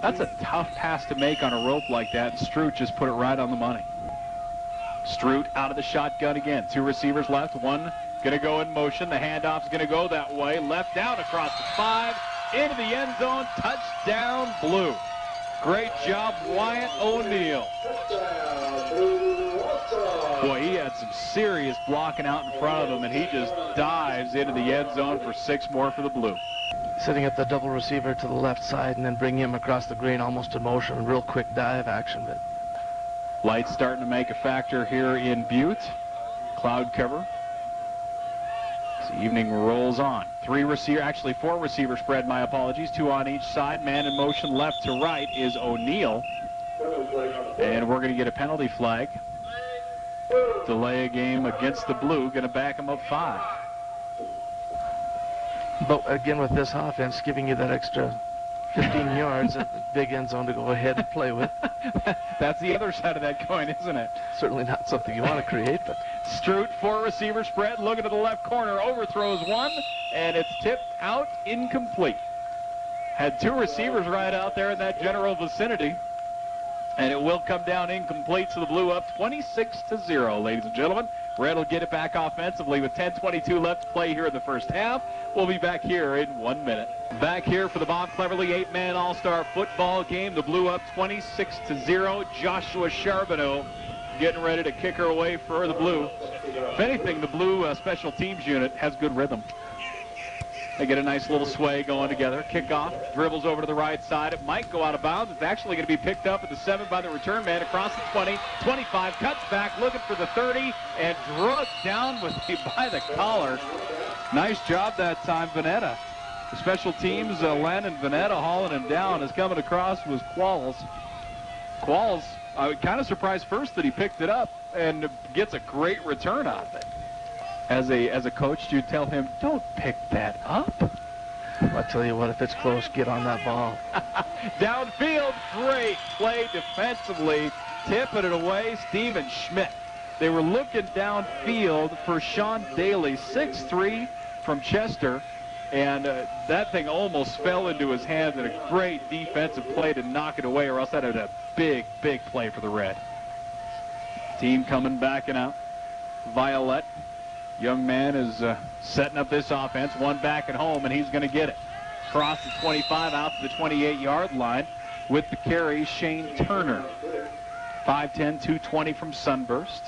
That's a tough pass to make on a rope like that, and Stroot just put it right on the money. Stroot out of the shotgun again. 2 receivers left, 1 going to go in motion. The handoff's going to go that way. Left down across the 5. Into the end zone, touchdown Blue. Great job, Wyatt O'Neill. Boy, he had some serious blocking out in front of him, and he just dives into the end zone for 6 more for the Blue. Setting up the double receiver to the left side and then bringing him across the green almost in motion. Real quick dive action. But Lights starting to make a factor here in Butte. Cloud cover. The evening rolls on. 4 receiver spread, my apologies. 2 on each side. Man in motion left to right is O'Neill. And we're going to get a penalty flag. Delay a game against the Blue. Going to back them up 5. But again, with this offense, giving you that extra 15 yards at the big end zone to go ahead and play with. That's the other side of that coin, isn't it? Certainly not something you want to create, but... Stroot, 4 receiver spread, looking to the left corner, overthrows 1, and it's tipped out, incomplete. Had 2 receivers right out there in that general vicinity. And it will come down incomplete, so the Blue up 26-0, ladies and gentlemen. Red will get it back offensively with 10:22 left to play here in the first half. We'll be back here in 1 minute. Back here for the Bob Cleverley 8-man All-Star football game. The Blue up 26-0. Joshua Charbonneau getting ready to kick her away for the Blue. If anything, the Blue special teams unit has good rhythm. They get a nice little sway going together. Kickoff, dribbles over to the right side. It might go out of bounds. It's actually going to be picked up at the 7 by the return man across the 20. 25, cuts back, looking for the 30, and drugged down by the collar. Nice job that time, Vanetta. The special teams, Landon Vanetta hauling him down. As coming across was Qualls. Qualls, I was kind of surprised first that he picked it up and gets a great return out of it. As a coach, you tell him, don't pick that up. I tell you what, if it's close, get on that ball. Downfield, great play defensively. Tipping it away, Steven Schmidt. They were looking downfield for Sean Daly, 6'3", from Chester. And that thing almost fell into his hands, and a great defensive play to knock it away, or else that had a big, big play for the Red. Team coming back and out. Violet. Young man is setting up this offense. One back at home, and he's going to get it. Across the 25 out to the 28-yard line with the carry, Shane Turner. 5'10", 220 from Sunburst.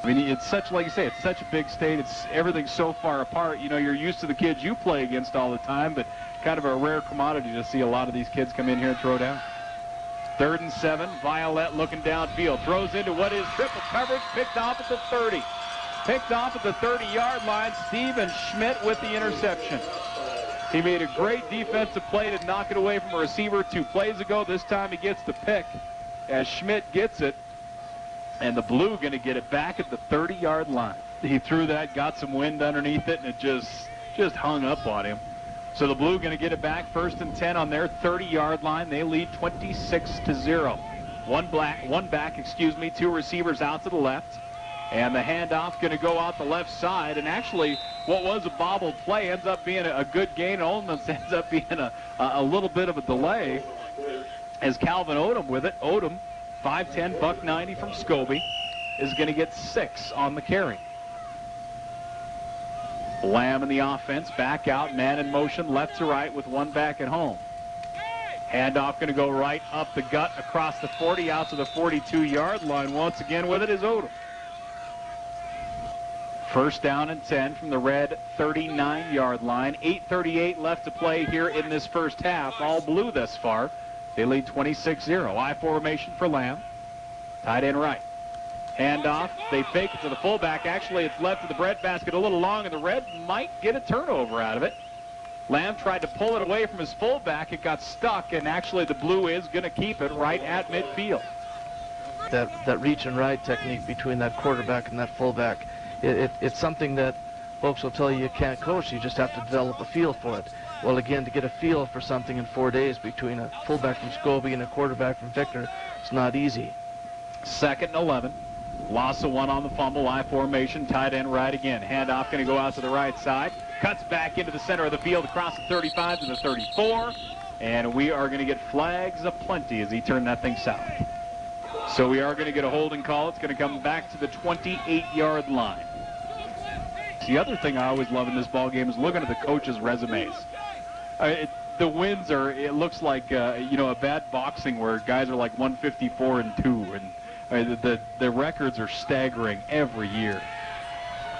I mean, it's such, like you say, it's such a big state. It's everything's so far apart. You know, you're used to the kids you play against all the time, but kind of a rare commodity to see a lot of these kids come in here and throw down. 3rd and 7. Violet looking downfield. Throws into what is triple coverage. Picked off at the 30. Picked off at the 30-yard line. Steven Schmidt with the interception. He made a great defensive play to knock it away from a receiver 2 plays ago. This time he gets the pick as Schmidt gets it. And the Blue going to get it back at the 30-yard line. He threw that, got some wind underneath it, and it just hung up on him. So the Blue going to get it back 1st and 10 on their 30-yard line. They lead 26-0. One back, 2 receivers out to the left. And the handoff going to go out the left side. And actually, what was a bobbled play ends up being a good gain. Almost ends up being a little bit of a delay as Calvin Odom with it. Odom, 5'10", $190 from Scobie, is going to get 6 on the carry. Lamb in the offense, back out, man in motion, left to right with one back at home. Handoff going to go right up the gut across the 40 out to the 42-yard line. Once again with it is Odom. 1st down and 10 from the Red 39-yard line. 8:38 left to play here in this first half. All Blue thus far. They lead 26-0. I formation for Lamb. Tight end right. Handoff. They fake it to the fullback. Actually, it's left to the breadbasket a little long, and the Red might get a turnover out of it. Lamb tried to pull it away from his fullback. It got stuck, and actually the Blue is going to keep it right at midfield. That reach and ride technique between that quarterback and that fullback, it's something that folks will tell you can't coach. You just have to develop a feel for it. Well, again, to get a feel for something in 4 days between a fullback from Scobie and a quarterback from Victor, it's not easy. 2nd and 11. Loss of 1 on the fumble. I formation, tight end right again. Handoff going to go out to the right side. Cuts back into the center of the field across the 35 to the 34. And we are going to get flags aplenty as he turned that thing south. So we are going to get a holding call. It's going to come back to the 28-yard line. The other thing I always love in this ball game is looking at the coaches' resumes. The wins are, it looks like, a bad boxing where guys are like 154-2, and the records are staggering every year.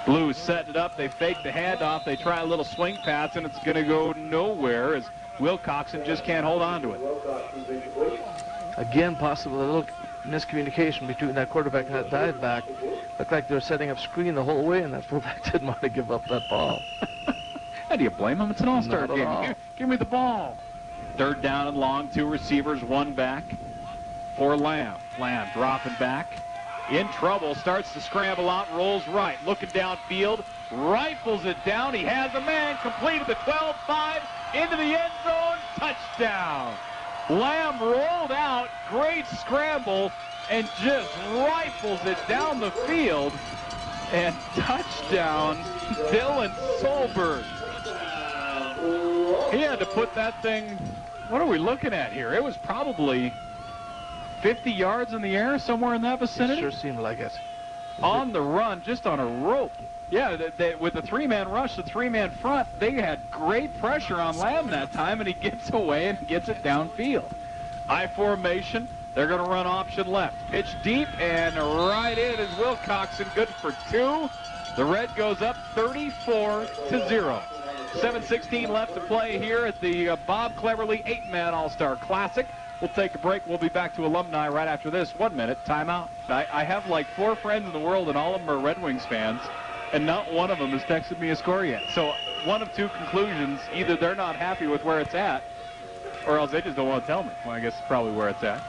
Blues setting it up. They fake the handoff. They try a little swing pass, and it's going to go nowhere as Wilcoxon just can't hold on to it. Again, possibly a little miscommunication between that quarterback and that dive back. Looked like they were setting up screen the whole way, and that fullback didn't want to give up that ball. How do you blame him? It's an all-star game. Give me the ball. 3rd down and long, 2 receivers, 1 back for Lamb. Lamb dropping back. In trouble, starts to scramble out, rolls right. Looking downfield, rifles it down. He has a man, completed the 12-5, into the end zone, touchdown. Lamb rolled out, great scramble, and just rifles it down the field. And touchdown, Dylan Solberg. He had to put that thing, what are we looking at here? It was probably 50 yards in the air, somewhere in that It vicinity. sure seemed like it. On the run, just on a rope. Yeah, with the three-man rush, the three-man front, they had great pressure on Lamb that time, and he gets away and gets it downfield. I formation. They're going to run option left. Pitch deep, and right in is Wilcoxon. Good for 2. The Red goes up 34-0. 7:16 left to play here at the Bob Cleverley 8-Man All-Star Classic. We'll take a break. We'll be back to alumni right after this. 1 minute timeout. I have like 4 friends in the world, and all of them are Red Wings fans, and not one of them has texted me a score yet. So one of 2 conclusions: either they're not happy with where it's at, or else they just don't want to tell me. Well, I guess it's probably where it's at.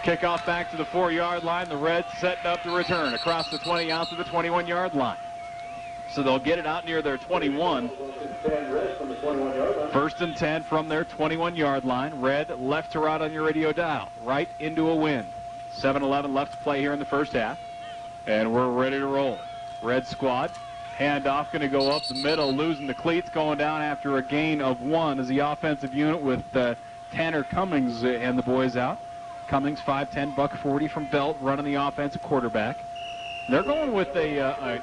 Kickoff back to the 4-yard line. The Reds setting up the return across the 20 out to the 21-yard line. So they'll get it out near their 21. 1st and 10 from their 21-yard line. Red left to right on your radio dial. Right into a win. 7:11 left to play here in the first half. And we're ready to roll. Red squad. Handoff going to go up the middle, losing the cleats, going down after a gain of 1 as the offensive unit with Tanner Cummings and the boys out. Cummings, 5'10", $140 from Belt, running the offensive quarterback. They're going with a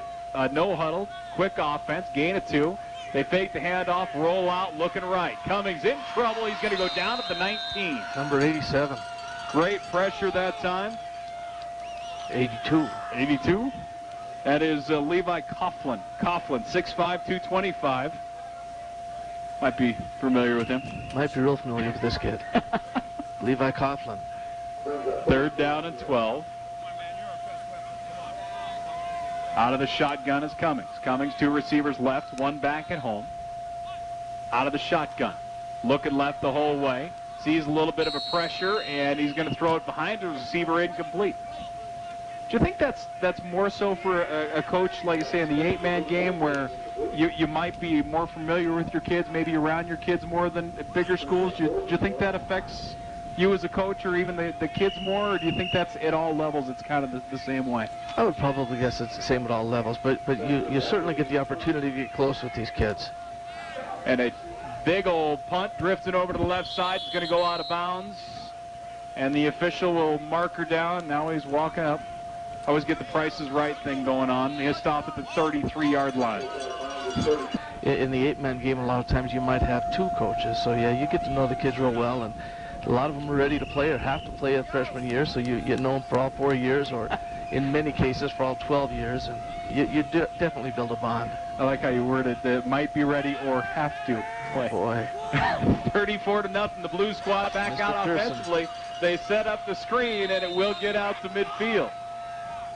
no-huddle, quick offense, gain of 2. They fake the handoff, roll out, looking right. Cummings in trouble. He's going to go down at the 19. Number 87. Great pressure that time. 82. 82. That is Levi Coughlin. Coughlin, 6'5", 225. Might be familiar with him. Might be real familiar with this kid. Levi Coughlin. 3rd down and 12. Out of the shotgun is Cummings. Cummings, 2 receivers left, 1 back at home. Out of the shotgun. Looking left the whole way. Sees a little bit of a pressure, and he's going to throw it behind his receiver, incomplete. Do you think that's more so for a coach, like you say, in the 8-man game, where you might be more familiar with your kids, maybe around your kids more than at bigger schools? Do you think that affects you as a coach, or even the kids more, or do you think that's at all levels it's kind of the same way? I would probably guess it's the same at all levels, but you certainly get the opportunity to get close with these kids. And a big old punt drifted over to the left side. It's going to go out of bounds, and the official will mark her down. Now he's walking up. I always get the Price is Right thing going on. He'll stop at the 33-yard line. In the 8-man game, a lot of times you might have 2 coaches, so yeah, you get to know the kids real well, and a lot of them are ready to play or have to play a freshman year, so you know them for all 4 years, or in many cases for all 12 years, and you definitely build a bond. I like how you worded it. Might be ready or have to play. Boy. 34-0. The Blue squad back Mr. out Pearson. offensively. They set up the screen, and it will get out to midfield.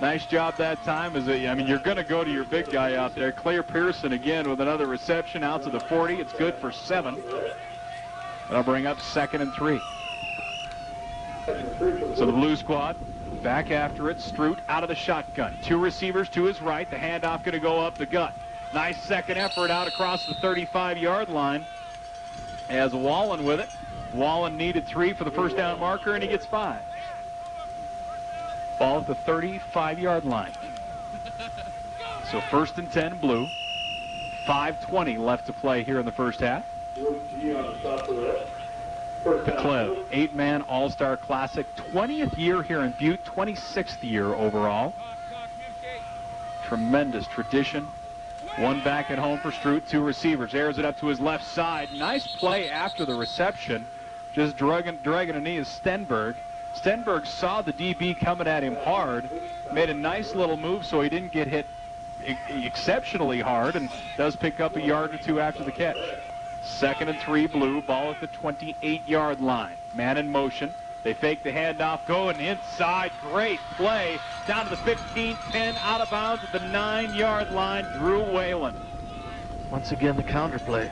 Nice job that time. You're going to go to your big guy out there. Claire Pearson again with another reception out to the 40. It's good for 7. That'll bring up 2nd and 3. So the Blue squad back after it. Stroot out of the shotgun. 2 receivers to his right. The handoff going to go up the gut. Nice second effort out across the 35-yard line. Has Wallen with it. Wallen needed 3 for the first down marker, and he gets 5. Ball at the 35-yard line. So 1st and 10 Blue. 5:20 left to play here in the first half. The Clev 8-man All-Star Classic. 20th year here in Butte. 26th year overall. Tremendous tradition. 1 back at home for Stroot. 2 receivers. Airs it up to his left side. Nice play after the reception. Just dragging a knee is Stenberg. Stenberg saw the DB coming at him hard, made a nice little move so he didn't get hit exceptionally hard, and does pick up a yard or 2 after the catch. 2nd and 3 Blue, ball at the 28-yard line. Man in motion. They fake the handoff, going inside. Great play. Down to the 15, 10, out of bounds at the 9-yard line. Drew Whalen. Once again, the counter play.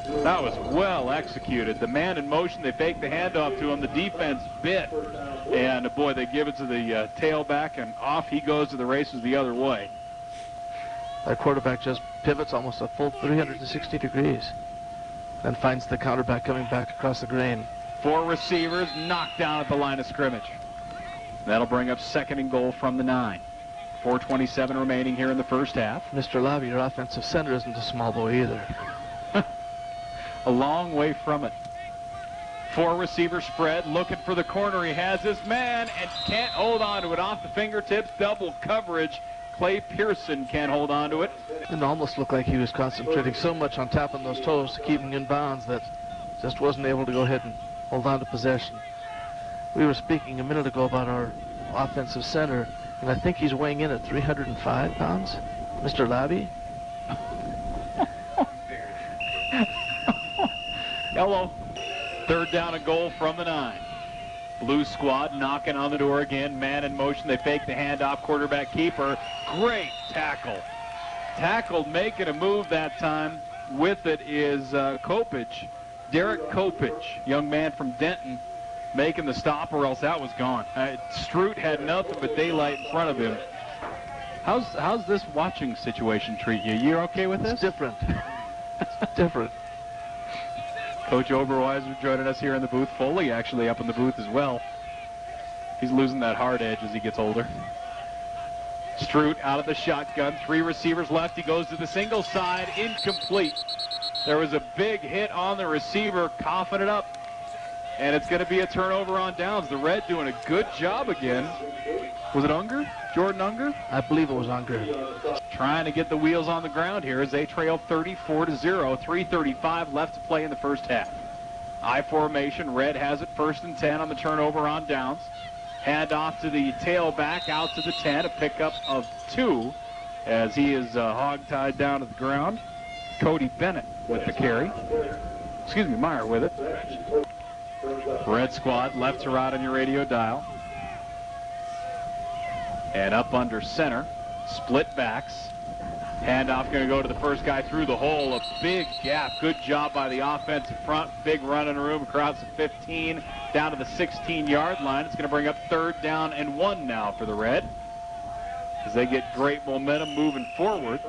That was well executed. The man in motion, they fake the handoff to him. The defense bit. And, boy, they give it to the tailback, and off he goes to the races the other way. That quarterback just pivots almost a full 360 degrees. Then finds the counterback coming back across the grain. 4 receivers knocked down at the line of scrimmage. That'll bring up 2nd and goal from the 9. 4:27 remaining here in the first half. Mr. Lobby, your offensive center isn't a small boy either. A long way from it. 4-receiver spread, looking for the corner. He has his man and can't hold on to it. Off the fingertips, double coverage. Clay Pearson can't hold on to it. It almost looked like he was concentrating so much on tapping those toes to keep him in bounds that just wasn't able to go ahead and hold on to possession. We were speaking a minute ago about our offensive center, and I think he's weighing in at 305 pounds. Mr. Labby? Hello. 3rd down and goal from the 9. Blue squad knocking on the door again. Man in motion. They fake the handoff. Quarterback keeper. Great tackle. Tackled, making a move that time. With it is Kopich. Derek Kopich, young man from Denton, making the stop, or else that was gone. Stroot had nothing but daylight in front of him. How's this watching situation treat you? You okay with this? It's different. It's different. Coach Oberweiser joining us here in the booth. Foley actually up in the booth as well. He's losing that hard edge as he gets older. Stroot out of the shotgun. 3 receivers left. He goes to the single side. Incomplete. There was a big hit on the receiver, coughing it up. And it's going to be a turnover on downs. The Red doing a good job again. Was it Unger? Jordan Unger? I believe it was Unger. Trying to get the wheels on the ground here as they trail 34-0. 3:35 left to play in the first half. I formation. Red has it 1st and 10 on the turnover on downs. Hand off to the tailback out to the 10. A pickup of 2 as he is hog-tied down to the ground. Cody Bennett with the carry. Excuse me, Meyer with it. Red squad left to right on your radio dial. And up under center. Split backs. Handoff going to go to the first guy through the hole. A big gap. Good job by the offensive front. Big run in the room across the 15 down to the 16-yard line. It's going to bring up 3rd down and 1 now for the Red as they get great momentum moving forward.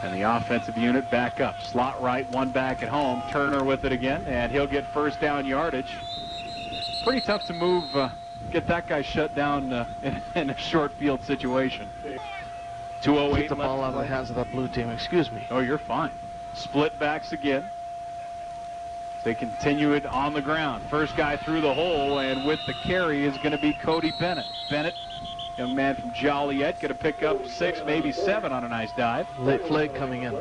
And the offensive unit back up. Slot right, 1 back at home. Turner with it again, and he'll get 1st down yardage. Pretty tough to move, get that guy shut down in a short field situation. 2:08 Keep the ball out of the hands of that blue team. Excuse me. Oh, you're fine. Split backs again. They continue it on the ground. First guy through the hole, and with the carry is going to be Cody Bennett. Bennett, young man from Joliet, going to pick up 6, maybe 7 on a nice dive. Late flag coming in.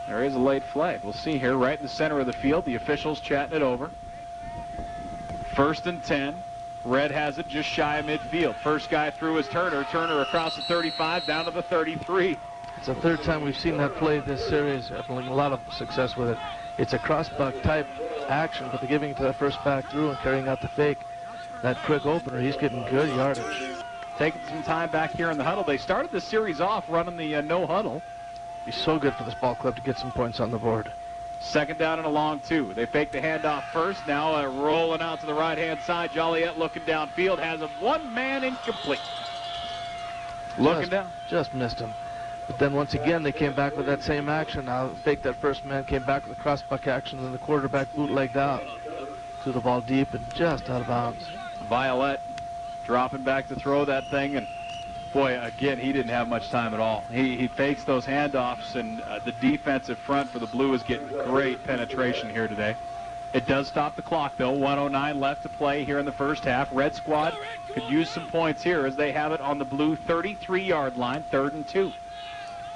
There is a late flag. We'll see here right in the center of the field. The officials chatting it over. 1st and 10. Red has it just shy of midfield. First guy through is Turner. Turner across the 35 down to the 33. It's the 3rd time we've seen that play this series. Having a lot of success with it. It's a crossbuck type action, but they're giving it to the first back through and carrying out the fake. That quick opener, he's getting good yardage. Taking some time back here in the huddle. They started the series off running the no huddle. He's so good for this ball club to get some points on the board. 2nd down and a long 2. They fake the handoff first. Now rolling out to the right-hand side. Joliet looking downfield. Has a 1-man incomplete. Looking down. Just missed him. But then once again, they came back with that same action. Now fake that first man, came back with the crossbuck action, and the quarterback bootlegged out. Threw the ball deep and just out of bounds. Violet dropping back to throw that thing, and boy, again, he didn't have much time at all. He fakes those handoffs, and the defensive front for the Blue is getting great penetration here today. It does stop the clock, though. 1:09 left to play here in the first half. Red squad could use some points here as they have it on the Blue 33-yard line, 3rd and 2.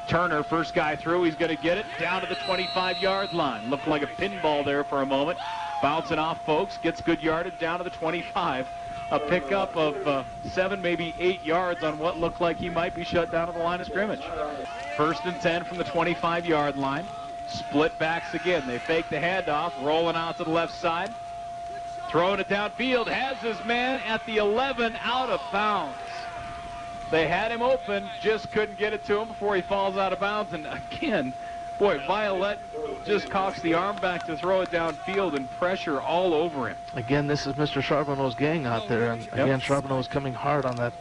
Turner, first guy through. He's going to get it down to the 25-yard line. Looked like a pinball there for a moment. Bouncing off folks, gets good yardage down to the 25. A pickup of 7, maybe 8 yards on what looked like he might be shut down at the line of scrimmage. 1st and 10 from the 25-yard line. Split backs again. They fake the handoff, rolling out to the left side. Throwing it downfield, has his man at the 11, out of bounds. They had him open, just couldn't get it to him before he falls out of bounds. And again, boy, Violet just cocks the arm back to throw it downfield, and pressure all over him. Again, this is Mr. Charbonneau's gang out there, and again, Charbonneau is coming hard on that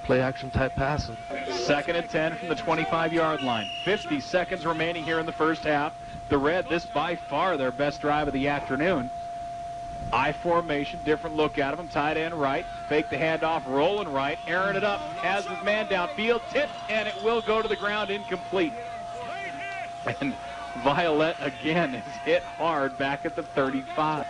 play-action type passing. 2nd and 10 from the 25-yard line. 50 seconds remaining here in the first half. The Red, this by far their best drive of the afternoon. I formation, different look at him. Tight end right, fake the handoff, rolling right, airing it up, has his man downfield, tipped, and it will go to the ground, incomplete. And Violet again is hit hard back at the 35.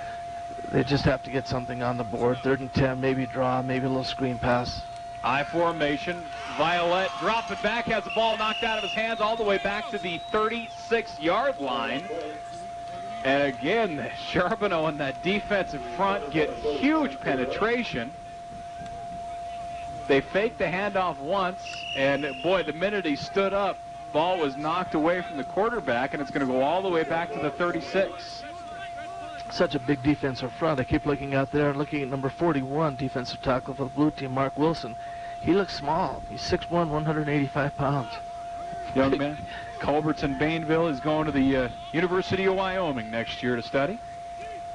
They just have to get something on the board. 3rd and 10, maybe draw, maybe a little screen pass. I formation. Violet dropping back, has the ball knocked out of his hands all the way back to the 36-yard line. And again, Charbonneau and that defensive front get huge penetration. They faked the handoff once, and boy, the minute he stood up, ball was knocked away from the quarterback, and it's going to go all the way back to the 36. Such a big defensive front. I keep looking out there and looking at number 41, defensive tackle for the blue team, Mark Wilson. He looks small. He's 6'1", 185 pounds. Young man. Culbertson Bainville is going to the University of Wyoming next year to study.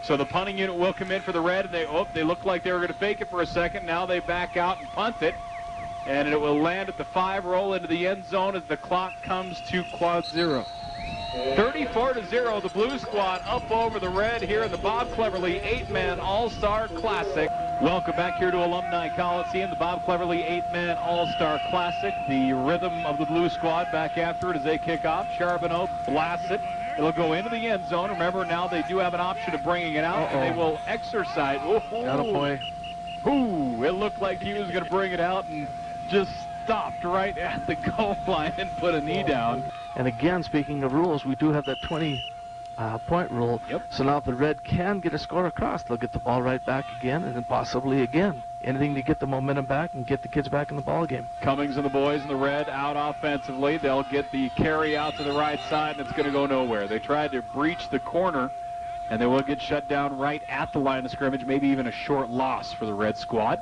So the punting unit will come in for the red. And they looked like they were going to fake it for a second. Now they back out and punt it. And it will land at the 5, roll into the end zone as the clock comes to quad 0. 34-0, the blue squad up over the red here in the Bob Cleverley 8-man All-Star Classic. Welcome back here to Alumni Coliseum, the Bob Cleverley 8-man All-Star Classic. The rhythm of the blue squad back after it as they kick off. Charbonneau blasts it. It'll go into the end zone. Remember, now they do have an option of bringing it out. And they will exercise. Attaboy. Ooh, it looked like he was going to bring it out and just stopped right at the goal line and put a knee down. And again, speaking of rules, we do have that 20-point rule. Yep. So now if the red can get a score across, they'll get the ball right back again, and then possibly again. Anything to get the momentum back and get the kids back in the ball game. Cummings and the boys in the red out offensively. They'll get the carry out to the right side, and it's going to go nowhere. They tried to breach the corner, and they will get shut down right at the line of scrimmage, maybe even a short loss for the red squad.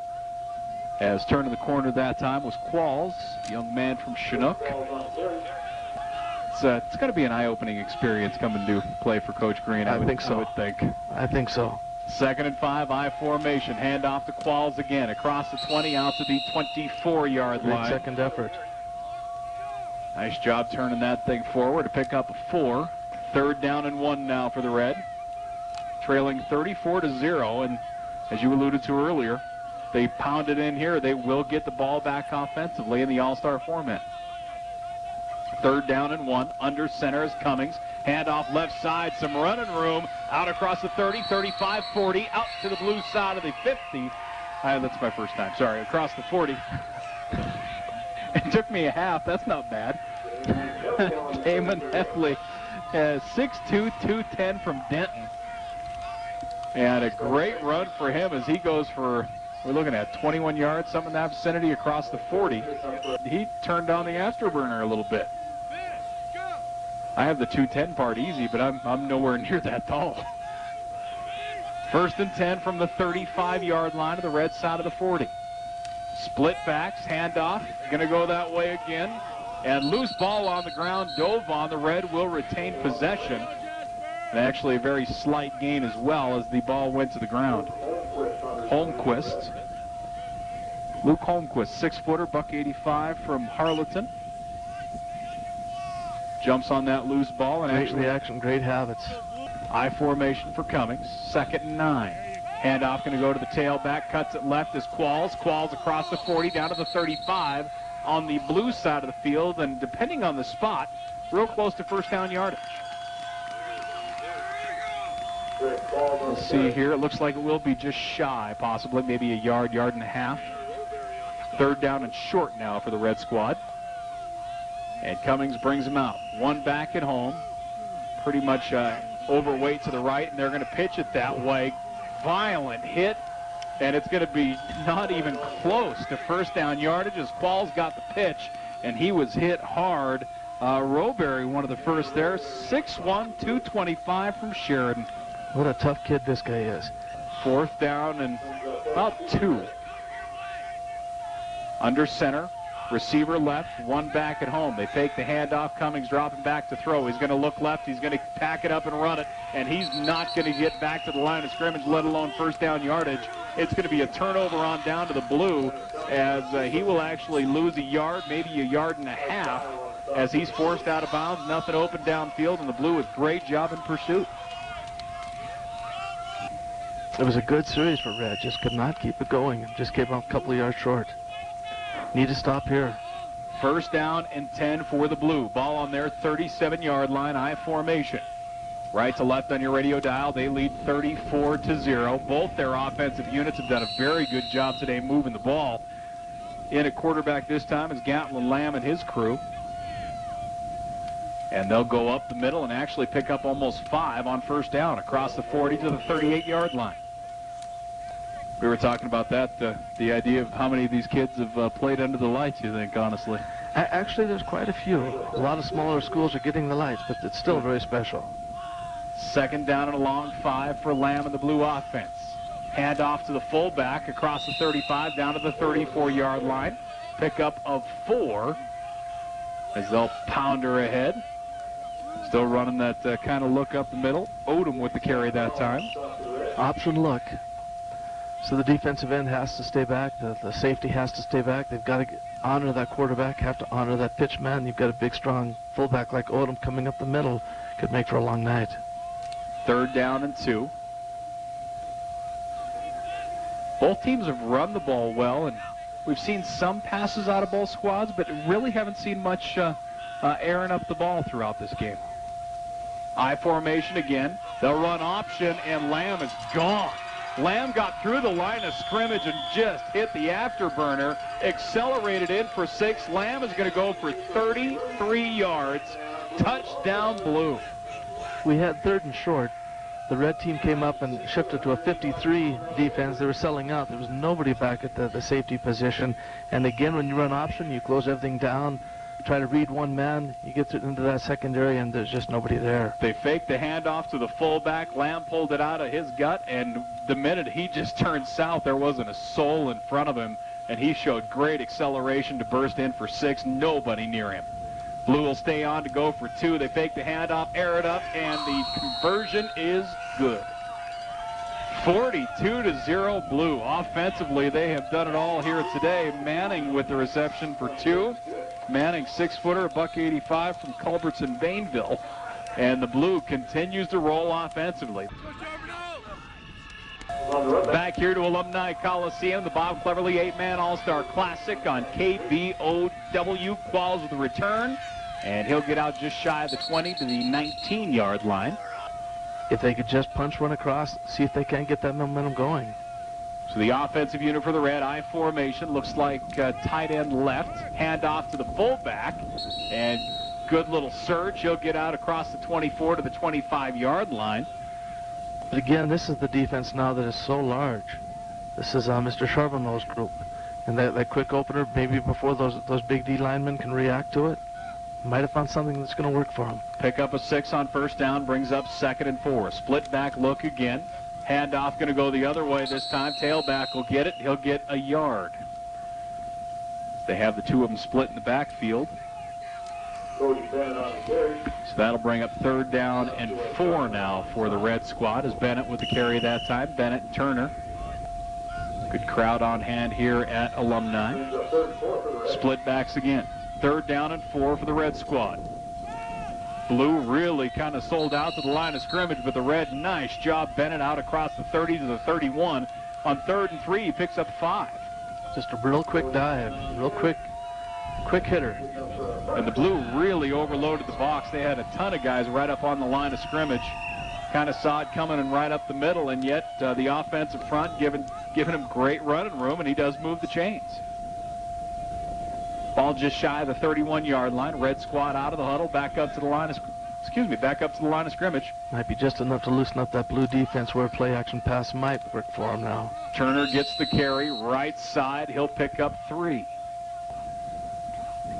As turning the corner that time was Qualls, young man from Chinook. It's going to be an eye-opening experience coming to play for Coach Green. I think so. I think so. 2nd and 5, I formation. Hand off to Qualls again. Across the 20, out to the 24-yard line. Great second effort. Nice job turning that thing forward to pick up a 4. 3rd down and 1 now for the Red. Trailing 34-0, and as you alluded to earlier, they pounded in here. They will get the ball back offensively in the all-star format. 3rd down and 1. Under center is Cummings. Handoff left side. Some running room. Out across the 30, 35, 40. Out to the blue side of the 50. That's my first time. Sorry. Across the 40. It took me a half. That's not bad. Damon Heffley has 6'2", 210 from Denton. And a great run for him as he goes for, we're looking at 21 yards, something in that vicinity across the 40. He turned down the afterburner a little bit. I have the 210 part easy, but I'm nowhere near that tall. 1st and 10 from the 35-yard line of the red side of the 40. Split backs, handoff, going to go that way again. And loose ball on the ground, dove on. The red will retain possession. And actually a very slight gain as well as the ball went to the ground. Holmquist. Luke Holmquist, 6-footer, $185 from Harleton. Jumps on that loose ball and great reaction, great habits. I formation for Cummings. 2nd and 9. Handoff going to go to the tailback. Cuts it left is Qualls. Qualls across the 40 down to the 35 on the blue side of the field. And depending on the spot, real close to 1st down yardage. We'll see here. It looks like it will be just shy, possibly maybe a yard, yard and a half. 3rd down and short now for the red squad. And Cummings brings him out. 1 back at home. Pretty much overweight to the right, and they're going to pitch it that way. Violent hit, and it's going to be not even close to 1st down yardage as Qualls got the pitch, and he was hit hard. Roberry, one of the first there. 6'1", 225 from Sheridan. What a tough kid this guy is. 4th down and about 2. Under center. Receiver left, 1 back at home. They fake the handoff. Cummings dropping back to throw. He's going to look left. He's going to pack it up and run it. And he's not going to get back to the line of scrimmage, let alone 1st down yardage. It's going to be a turnover on down to the blue as he will actually lose a yard, maybe a yard and a half, as he's forced out of bounds. Nothing open downfield, and the blue with great job in pursuit. It was a good series for Red. Just could not keep it going and just came up a couple of yards short. Need to stop here. First down and 10 for the Blue. Ball on their 37-yard line, I formation. Right to left on your radio dial, they lead 34-0. Both their offensive units have done a very good job today moving the ball. In at quarterback this time is Gatlin Lamb and his crew. And they'll go up the middle and actually pick up almost 5 on first down across the 40 to the 38-yard line. We were talking about that, the idea of how many of these kids have played under the lights, you think, honestly? Actually, there's quite a few. A lot of smaller schools are getting the lights, but it's still very special. Second down and a long 5 for Lamb and the Blue offense. Hand off to the fullback across the 35 down to the 34-yard line. Pickup of 4 as they'll pounder ahead. Still running that kind of look up the middle. Odom with the carry that time. Option look. So the defensive end has to stay back. The safety has to stay back. They've got to honor that quarterback, have to honor that pitch man. You've got a big, strong fullback like Odom coming up the middle. Could make for a long night. Third down and 2. Both teams have run the ball well, and we've seen some passes out of both squads, but really haven't seen much airing up the ball throughout this game. I formation again. They'll run option, and Lamb is gone. Lamb got through the line of scrimmage and just hit the afterburner, accelerated in for 6. Lamb is going to go for 33 yards. Touchdown, Blue. We had 3rd and short. The red team came up and shifted to a 53 defense. They were selling out. There was nobody back at the safety position. And again, when you run option, you close everything down, try to read one man. You get into that secondary, and there's just nobody there. They faked the handoff to the fullback. Lamb pulled it out of his gut, and the minute he just turned south, there wasn't a soul in front of him, and he showed great acceleration to burst in for 6. Nobody near him. Blue will stay on to go for 2. They fake the handoff, air it up, and the conversion is good. 42-0 Blue. Offensively, they have done it all here today. Manning with the reception for 2. Manning, 6-footer, $185 from Culbertson, Bainville. And the Blue continues to roll offensively. Back here to Alumni Coliseum, the Bob Cleverley 8-Man All-Star Classic on KBOW. Qualls with the return, and he'll get out just shy of the 20 to the 19-yard line. If they could just punch one across, see if they can't get that momentum going. So the offensive unit for the Red, I formation, looks like tight end left. Hand off to the fullback, and good little surge. He'll get out across the 24 to the 25-yard line. But again, this is the defense now that is so large. This is Mr. Charbonneau's group. And that quick opener, maybe before those big D linemen can react to it, might have found something that's going to work for him. Pick up a 6 on first down, brings up 2nd and 4. Split back look again. Handoff going to go the other way this time. Tailback will get it. He'll get a yard. They have the two of them split in the backfield. So that'll bring up 3rd down and 4 now for the Red squad, as Bennett with the carry that time. Bennett and Turner. Good crowd on hand here at Alumni. Split backs again. 3rd down and 4 for the Red squad. Blue really kind of sold out to the line of scrimmage, but the Red, nice job. Bennett out across the 30 to the 31. On 3rd and 3, he picks up 5. Just a real quick dive, real quick hitter. And the Blue really overloaded the box. They had a ton of guys right up on the line of scrimmage. Kind of saw it coming and right up the middle, and yet the offensive front giving him great running room, and he does move the chains. Ball just shy of the 31-yard line. Red squad out of the huddle, back up to the line of scrimmage. Might be just enough to loosen up that Blue defense where play action pass might work for him now. Turner gets the carry, right side. He'll pick up 3.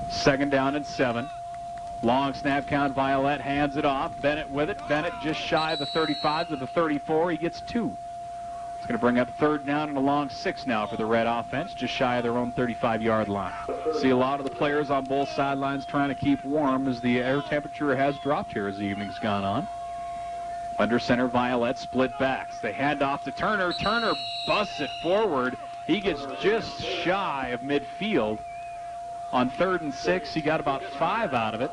2nd down and 7. Long snap count. Violette hands it off. Bennett with it. Bennett just shy of the 35 to the 34. He gets 2. It's going to bring up 3rd down and a long 6 now for the Red offense, just shy of their own 35-yard line. See a lot of the players on both sidelines trying to keep warm as the air temperature has dropped here as the evening's gone on. Under center, Violette split backs. They hand off to Turner. Turner busts it forward. He gets just shy of midfield. On 3rd and 6, he got about 5 out of it.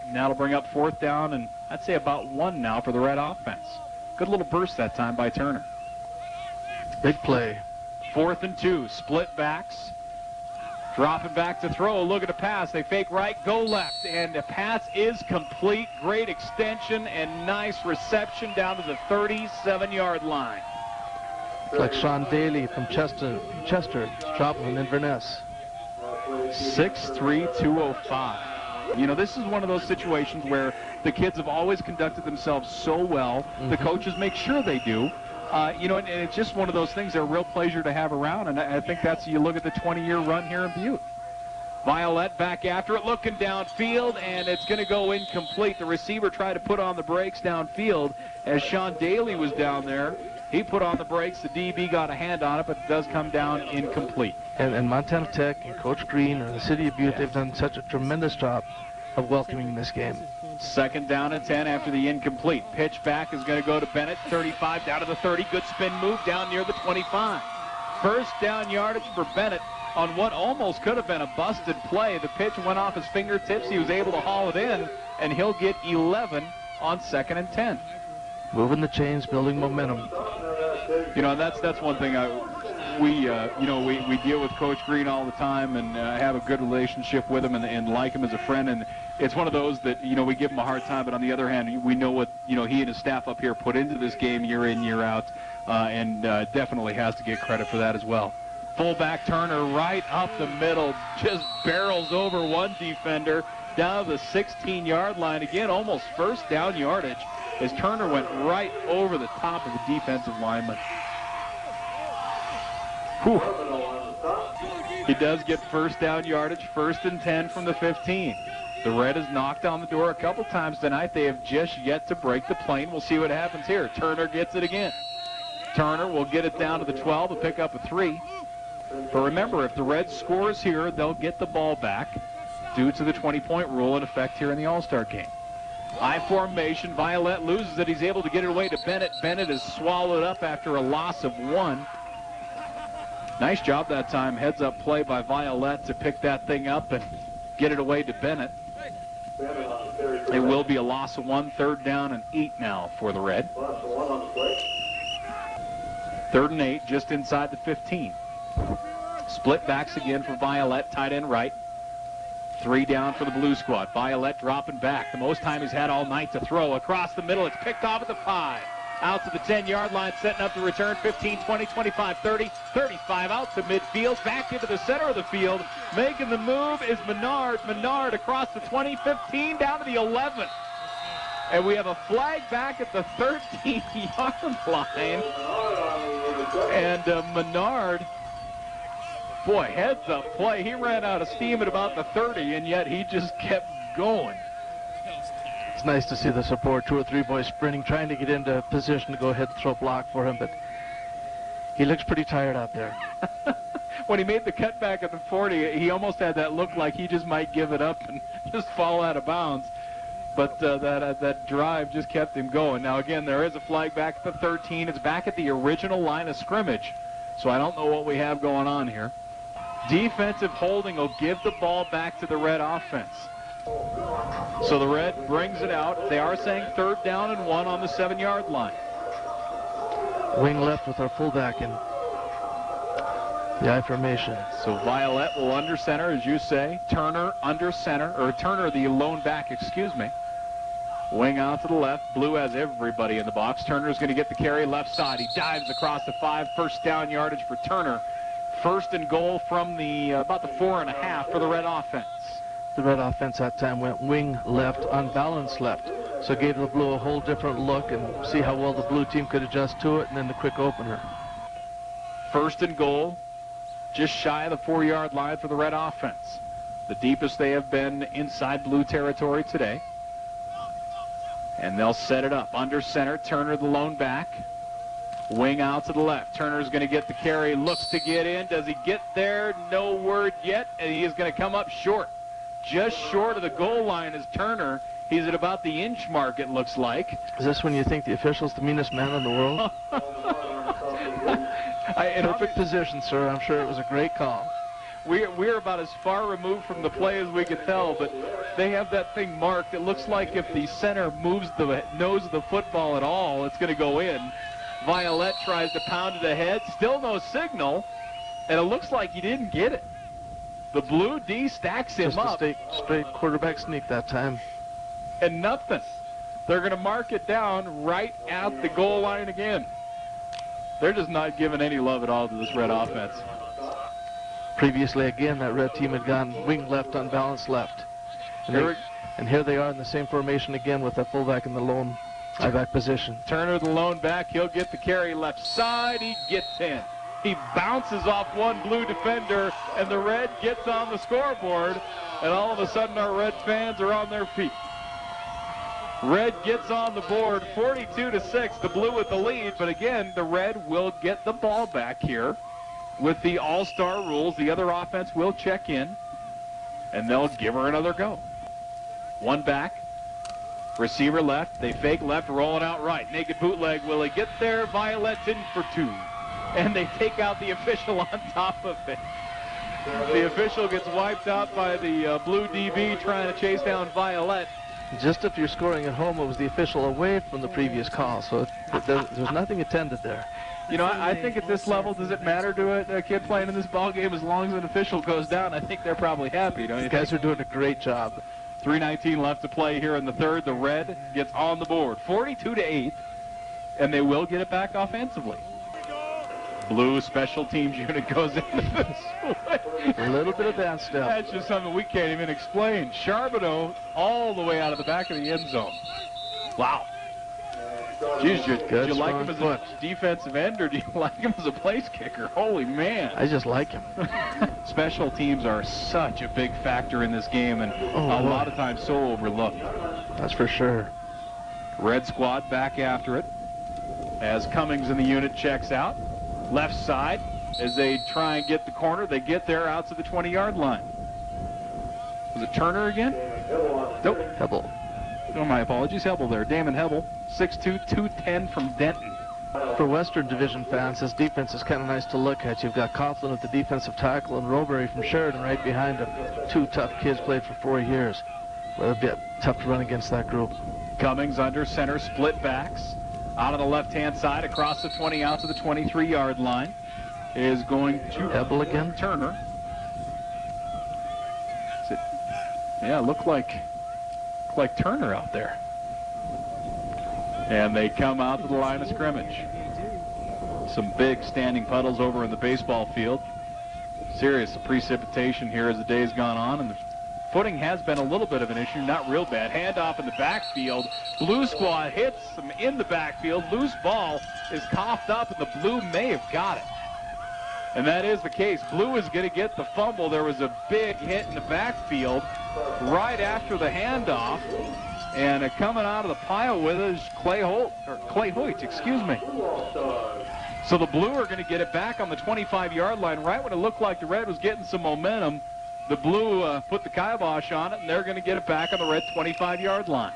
And that'll bring up 4th down, and I'd say about 1 now for the Red offense. Good little burst that time by Turner. Big play. 4th and 2, split backs. Dropping back to throw, look at the pass. They fake right, go left, and the pass is complete. Great extension and nice reception down to the 37-yard line. Like Sean Daly from Chester, dropping in Inverness. 6'3", 205. You know, this is one of those situations where the kids have always conducted themselves so well. The coaches make sure they do. You know, and it's just one of those things they're a real pleasure to have around, and I think that's, you look at the 20-year run here in Butte. Violet back after it, looking downfield, and it's going to go incomplete. The receiver tried to put on the brakes downfield as Sean Daly was down there. He put on the brakes. The DB got a hand on it, but it does come down incomplete. And Montana Tech and Coach Green and the city of Butte, they've done such a tremendous job of welcoming this game. 2nd down and 10 after the incomplete. Pitch back is going to go to Bennett. 35 down to the 30. Good spin move down near the 25. First down yardage for Bennett on what almost could have been a busted play. The pitch went off his fingertips. He was able to haul it in, and he'll get 11 on 2nd and 10. Moving the chains, building momentum. You know, that's one thing we deal with Coach Green all the time, and have a good relationship with him and like him as a friend. And it's one of those that, you know, we give him a hard time, but on the other hand, we know what, you know, he and his staff up here put into this game year in, year out, and definitely has to get credit for that as well. Fullback Turner right up the middle, just barrels over one defender down to the 16-yard line. Again, almost first down yardage as Turner went right over the top of the defensive lineman. Whew. He does get first down yardage, 1st and 10 from the 15. The Red has knocked on the door a couple times tonight. They have just yet to break the plane. We'll see what happens here. Turner gets it again. Turner will get it down to the 12 and pick up a 3. But remember, if the Red scores here, they'll get the ball back due to the 20-point rule in effect here in the All-Star game. High formation. Violet loses it. He's able to get it away to Bennett. Bennett is swallowed up after a loss of 1. Nice job that time. Heads-up play by Violet to pick that thing up and get it away to Bennett. It will be a loss of 1. 3rd down and 8 now for the Red. 3rd and 8, just inside the 15. Split backs again for Violet, tight end right. 3 down for the Blue Squad. Violet dropping back. The most time he's had all night to throw. Across the middle, it's picked off at the 5. Out to the 10-yard line, setting up the return. 15, 20, 25, 30, 35 out to midfield. Back into the center of the field. Making the move is Menard. Menard across the 20, 15, down to the 11. And we have a flag back at the 13-yard line. And Menard, boy, heads up play. He ran out of steam at about the 30, and yet he just kept going. It's nice to see the support. 2 or 3 boys sprinting, trying to get into position to go ahead and throw block for him, but he looks pretty tired out there. When he made the cutback at the 40, he almost had that look like he just might give it up and just fall out of bounds. But that drive just kept him going. Now, again, there is a flag back at the 13. It's back at the original line of scrimmage. So I don't know what we have going on here. Defensive holding will give the ball back to the Red offense. So the Red brings it out. They are saying 3rd down and 1 on the 7-yard line. Wing left with our fullback in the I formation. So Violet will under center, as you say. Turner under center, or Turner the lone back, excuse me. Wing out to the left. Blue has everybody in the box. Turner's going to get the carry left side. He dives across the 5. 1st down yardage for Turner. 1st and goal from the about the 4.5 for the Red offense. The Red offense that time went wing left, unbalanced left. So it gave the Blue a whole different look and see how well the Blue team could adjust to it, and then the quick opener. 1st and goal, just shy of the 4-yard line for the Red offense. The deepest they have been inside Blue territory today. And they'll set it up. Under center, Turner the lone back. Wing out to the left. Turner's going to get the carry, looks to get in. Does he get there? No word yet. And he is going to come up short. Just short of the goal line is Turner. He's at about the inch mark, it looks like. Is this when you think the official's the meanest man in the world? Perfect position, sir. I'm sure it was a great call. We're about as far removed from the play as we could tell, but they have that thing marked. It looks like if the center moves the nose of the football at all, it's going to go in. Violet tries to pound it ahead. Still no signal, and it looks like he didn't get it. The blue D stacks him up. Just a straight quarterback sneak that time. And nothing. They're going to mark it down right at the goal line again. They're just not giving any love at all to this red offense. Previously, again, that red team had gone wing left, unbalanced left. And here they are in the same formation again with that fullback in the lone high-back position. Turner, the lone back, he'll get the carry left side. He gets in. He bounces off one blue defender, and the red gets on the scoreboard, and all of a sudden our red fans are on their feet. Red gets on the board, 42-6, the blue with the lead, but again, the red will get the ball back here. With the all-star rules, the other offense will check in, and they'll give her another go. One back, receiver left, they fake left, roll it out right. Naked bootleg, will he get there? Violet's in for two. And they take out the official on top of it. The official gets wiped out by the blue DB trying to chase down Violet. Just if you're scoring at home, it was the official away from the previous call, so there's nothing attended there. You know, I think at this level, does it matter to a kid playing in this ball game as long as an official goes down? I think they're probably happy, don't you think? The guys are doing a great job. 3:19 left to play here in the third. The red gets on the board, 42-8, and they will get it back offensively. Blue special teams unit goes into this. A little bit of dance step. That's just something we can't even explain. Charbonneau all the way out of the back of the end zone. Wow. Geez, do you like him as a defensive end, or do you like him as a place kicker? Holy man. I just like him. Special teams are such a big factor in this game, and a lot of times so overlooked. That's for sure. Red squad back after it as Cummings in the unit checks out. Left side as they try and get the corner. They get there out to the 20-yard line. Was it Turner again? Nope. Hebel. Oh, my apologies. Hebel there. Damon Hebel, 6'2", 210 from Denton. For Western Division fans, this defense is kind of nice to look at. You've got Coughlin at the defensive tackle and Roberry from Sheridan right behind him. Two tough kids, played for 4 years. Well, it'll be tough to run against that group. Cummings under center, split backs. Out on the left-hand side, across the 20, out to the 23-yard line, is going to Hebel again. Turner. Yeah, look like Turner out there. And they come out to the line of scrimmage. Some big standing puddles over in the baseball field. Serious precipitation here as the day's gone on, and the footing has been a little bit of an issue, not real bad. Handoff in the backfield. Blue squad hits them in the backfield. Loose ball is coughed up, and the blue may have got it. And that is the case. Blue is going to get the fumble. There was a big hit in the backfield right after the handoff. And coming out of the pile with it is Clay Hoyt, excuse me. So the blue are going to get it back on the 25-yard line right when it looked like the red was getting some momentum. The blue put the kibosh on it, and they're going to get it back on the red 25-yard line.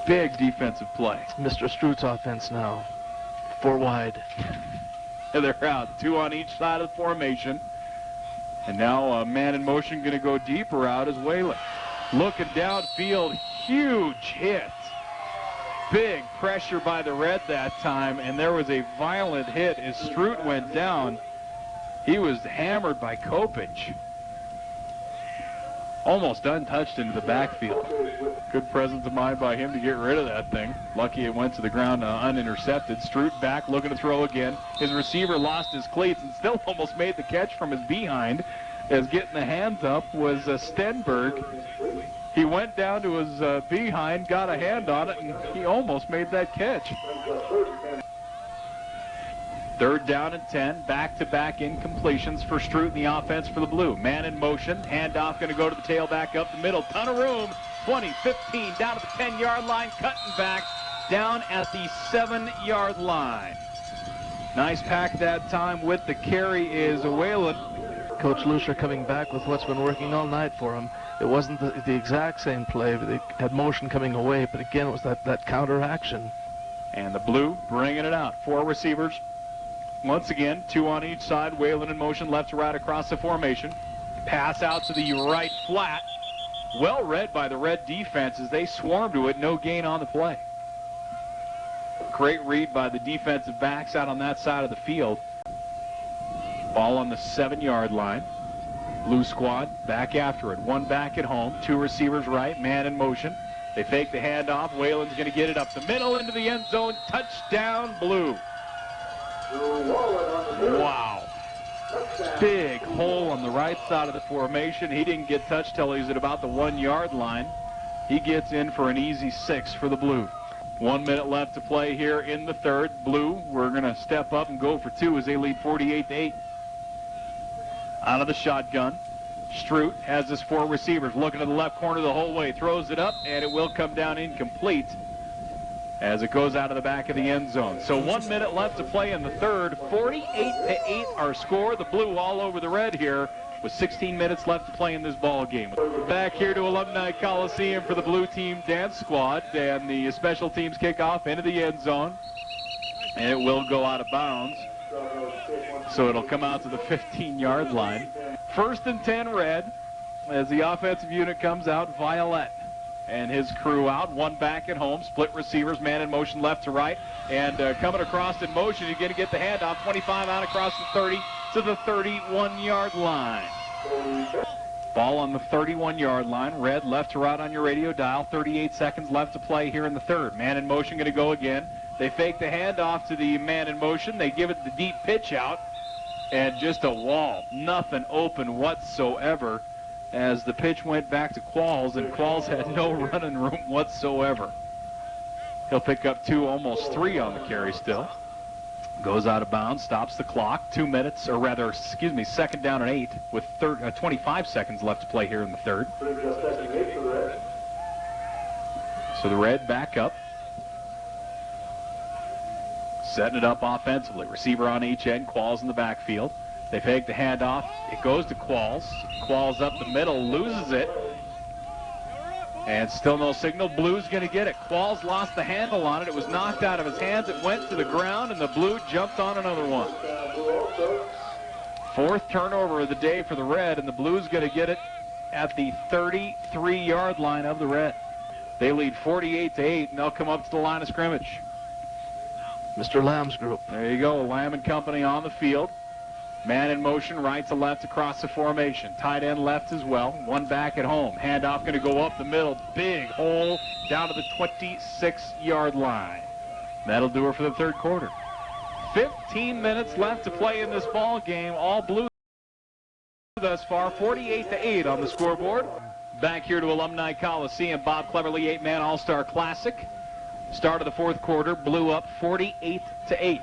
Big defensive play. Mr. Stroot's offense now. 4 wide. And they're out. 2 on each side of the formation. And now a man in motion going to go deeper out is Whalen. Looking downfield, huge hit. Big pressure by the red that time, and there was a violent hit as Stroot went down. He was hammered by Kopich. Almost untouched into the backfield. Good presence of mind by him to get rid of that thing. Lucky it went to the ground unintercepted. Stroot back, looking to throw again. His receiver lost his cleats and still almost made the catch from his behind. As getting the hands up was Stenberg. He went down to his behind, got a hand on it, and he almost made that catch. 3rd down and 10, back-to-back incompletions for Stroot in the offense for the blue. Man in motion, handoff going to go to the tailback up the middle. Ton of room, 20, 15, down to the 10-yard line, cutting back, down at the 7-yard line. Nice pack that time with the carry is Whalen. Coach Lucia coming back with what's been working all night for him. It wasn't the exact same play, but they had motion coming away, but again, it was that counter action. And the blue bringing it out. 4 receivers. Once again, 2 on each side. Whalen in motion, left to right across the formation. Pass out to the right flat. Well read by the red defense as they swarm to it. No gain on the play. Great read by the defensive backs out on that side of the field. Ball on the 7-yard line. Blue squad back after it. One back at home. Two receivers right. Man in motion. They fake the handoff. Whalen's going to get it up the middle into the end zone. Touchdown, Blue. Wow. Big hole on the right side of the formation. He didn't get touched till he's at about the 1-yard line. He gets in for an easy 6 for the Blue. 1 minute left to play here in the third. Blue, we're going to step up and go for 2 as they lead 48-8. Out of the shotgun. Stroot has his 4 receivers looking to the left corner the whole way. Throws it up, and it will come down incomplete as it goes out of the back of the end zone. So 1 minute left to play in the third. 48-8 our score. The Blue all over the red here with 16 minutes left to play in this ball game. Back here to Alumni Coliseum for the Blue team dance squad, and the special teams kickoff into the end zone. And it will go out of bounds. So it'll come out to the 15-yard line. 1st and 10 red as the offensive unit comes out. Violet and his crew out. One back at home. Split receivers. Man in motion left to right. And coming across in motion, you're going to get the handoff. 25 out across the 30 to the 31-yard line. Ball on the 31-yard line. Red left to right on your radio dial. 38 seconds left to play here in the third. Man in motion going to go again. They fake the handoff to the man in motion. They give it the deep pitch out. And just a wall. Nothing open whatsoever as the pitch went back to Qualls, and Qualls had no running room whatsoever. He'll pick up 2, almost 3 on the carry still. Goes out of bounds, stops the clock. 2 minutes, or rather, excuse me, 2nd down and 8 with 25 seconds left to play here in the third. So the Red back up. Setting it up offensively. Receiver on each end. Qualls in the backfield. They fake the handoff. It goes to Qualls. Qualls up the middle. Loses it. And still no signal. Blue's going to get it. Qualls lost the handle on it. It was knocked out of his hands. It went to the ground, and the Blue jumped on another one. 4th turnover of the day for the Red, and the Blue's going to get it at the 33-yard line of the Red. They lead 48-8, and they'll come up to the line of scrimmage. Mr. Lamb's group. There you go, Lamb and company on the field. Man in motion, right to left across the formation. Tight end left as well. One back at home. Handoff going to go up the middle. Big hole down to the 26-yard line. That'll do it for the third quarter. 15 minutes left to play in this ball game. All Blue thus far. 48-8 on the scoreboard. Back here to Alumni Coliseum. Bob Cleverley 8-man All-Star Classic. Start of the fourth quarter, Blue up 48-8.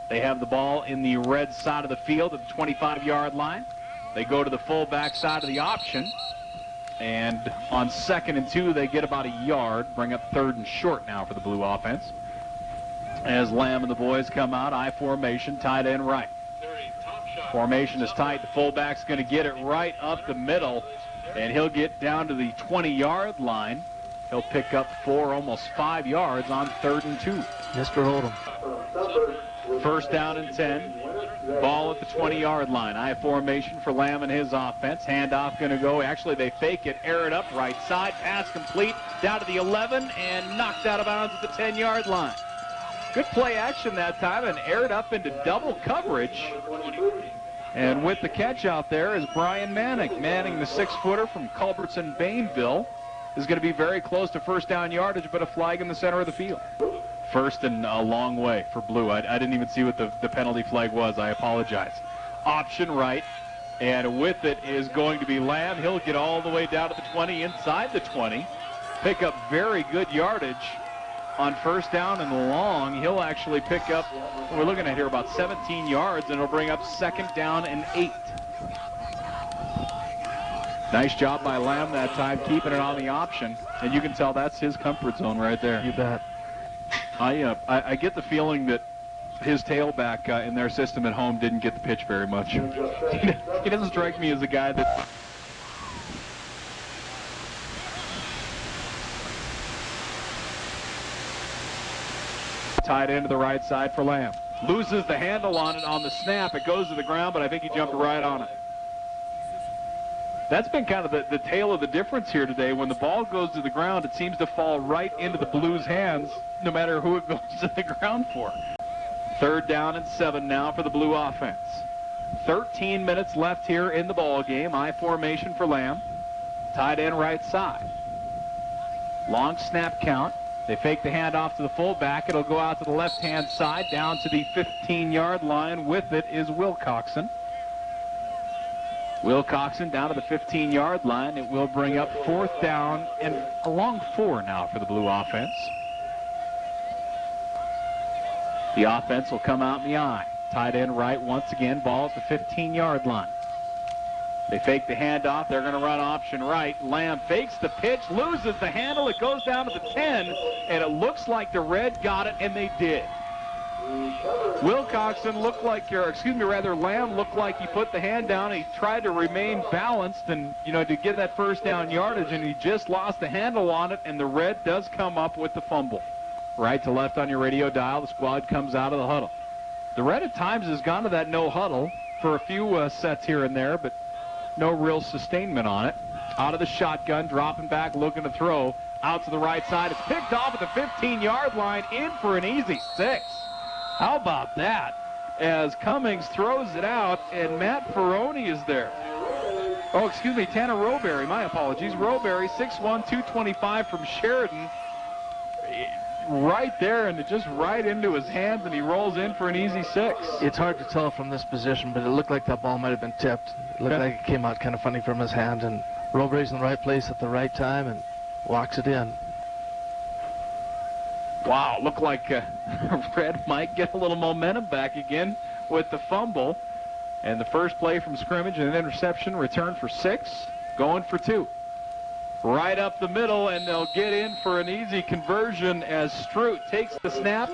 They have the ball in the red side of the field at the 25-yard line. They go to the fullback side of the option. And on 2nd and 2, they get about a yard. Bring up 3rd and short now for the Blue offense. As Lamb and the boys come out, I formation, tight end right. Formation is tight. The fullback's going to get it right up the middle. And he'll get down to the 20-yard line. He'll pick up 4, almost 5 yards on 3rd and 2. Mr. Oldham. 1st down and 10. Ball at the 20-yard line. I formation for Lamb and his offense. Handoff going to go. Actually, they fake it. Air it up right side. Pass complete. Down to the 11 and knocked out of bounds at the 10-yard line. Good play action that time and aired up into double coverage. And with the catch out there is Brian Manning. Manning, the 6-footer from Culbertson, Bainville, is going to be very close to 1st down yardage, but a flag in the center of the field. 1st and a long way for Blue. I didn't even see what the penalty flag was. I apologize. Option right, and with it is going to be Lamb. He'll get all the way down to the 20, inside the 20. Pick up very good yardage on 1st down and long. He'll actually pick up, we're looking at here, about 17 yards, and it'll bring up 2nd down and 8. Nice job by Lamb that time, keeping it on the option. And you can tell that's his comfort zone right there. You bet. I get the feeling that his tailback in their system at home didn't get the pitch very much. He doesn't strike me as a guy that... Tied into the right side for Lamb. Loses the handle on it on the snap. It goes to the ground, but I think he jumped right on it. That's been kind of the tale of the difference here today. When the ball goes to the ground, it seems to fall right into the Blues' hands, no matter who it goes to the ground for. 3rd down and 7 now for the Blue offense. 13 minutes left here in the ball game. I formation for Lamb. Tight end right side. Long snap count. They fake the handoff to the fullback. It'll go out to the left-hand side, down to the 15-yard line. With it is Wilcoxon. Wilcoxon down to the 15-yard line. It will bring up 4th down and a long 4 now for the Blue offense. The offense will come out in the I. Tight end right once again. Ball at the 15-yard line. They fake the handoff. They're going to run option right. Lamb fakes the pitch, loses the handle. It goes down to the 10, and it looks like the Red got it, and they did. Wilcoxon looked like, Lamb looked like he put the hand down. He tried to remain balanced and, to get that first down yardage, and he just lost the handle on it, and the Red does come up with the fumble. Right to left on your radio dial, the squad comes out of the huddle. The Red at times has gone to that no huddle for a few sets here and there, but no real sustainment on it. Out of the shotgun, dropping back, looking to throw. Out to the right side. It's picked off at the 15-yard line, in for an easy 6. How about that? As Cummings throws it out, and Matt Ferroni is there. Tanner Roberry. My apologies. Roberry, 6'1", 225 from Sheridan. Right there, and it just right into his hands, and he rolls in for an easy 6. It's hard to tell from this position, but it looked like that ball might have been tipped. It looked like it came out kind of funny from his hand, and Roberry's in the right place at the right time and walks it in. Wow, looked like Red might get a little momentum back again with the fumble. And the first play from scrimmage, an interception, return for 6, going for 2. Right up the middle, and they'll get in for an easy conversion as Strout takes the snap.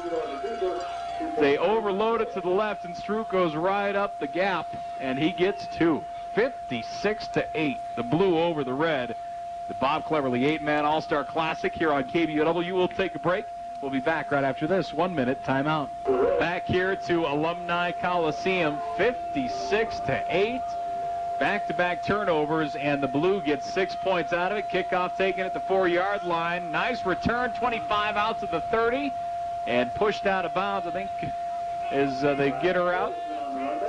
They overload it to the left, and Strout goes right up the gap, and he gets 2. 56-8, the Blue over the Red. The Bob Cleverley 8-Man All-Star Classic here on KBOW. We'll take a break. We'll be back right after this 1-minute timeout. Back here to Alumni Coliseum, 56-8. Back-to-back turnovers, and the Blue gets 6 points out of it. Kickoff taken at the 4-yard line. Nice return, 25 out to the 30, and pushed out of bounds, I think, as they get her out.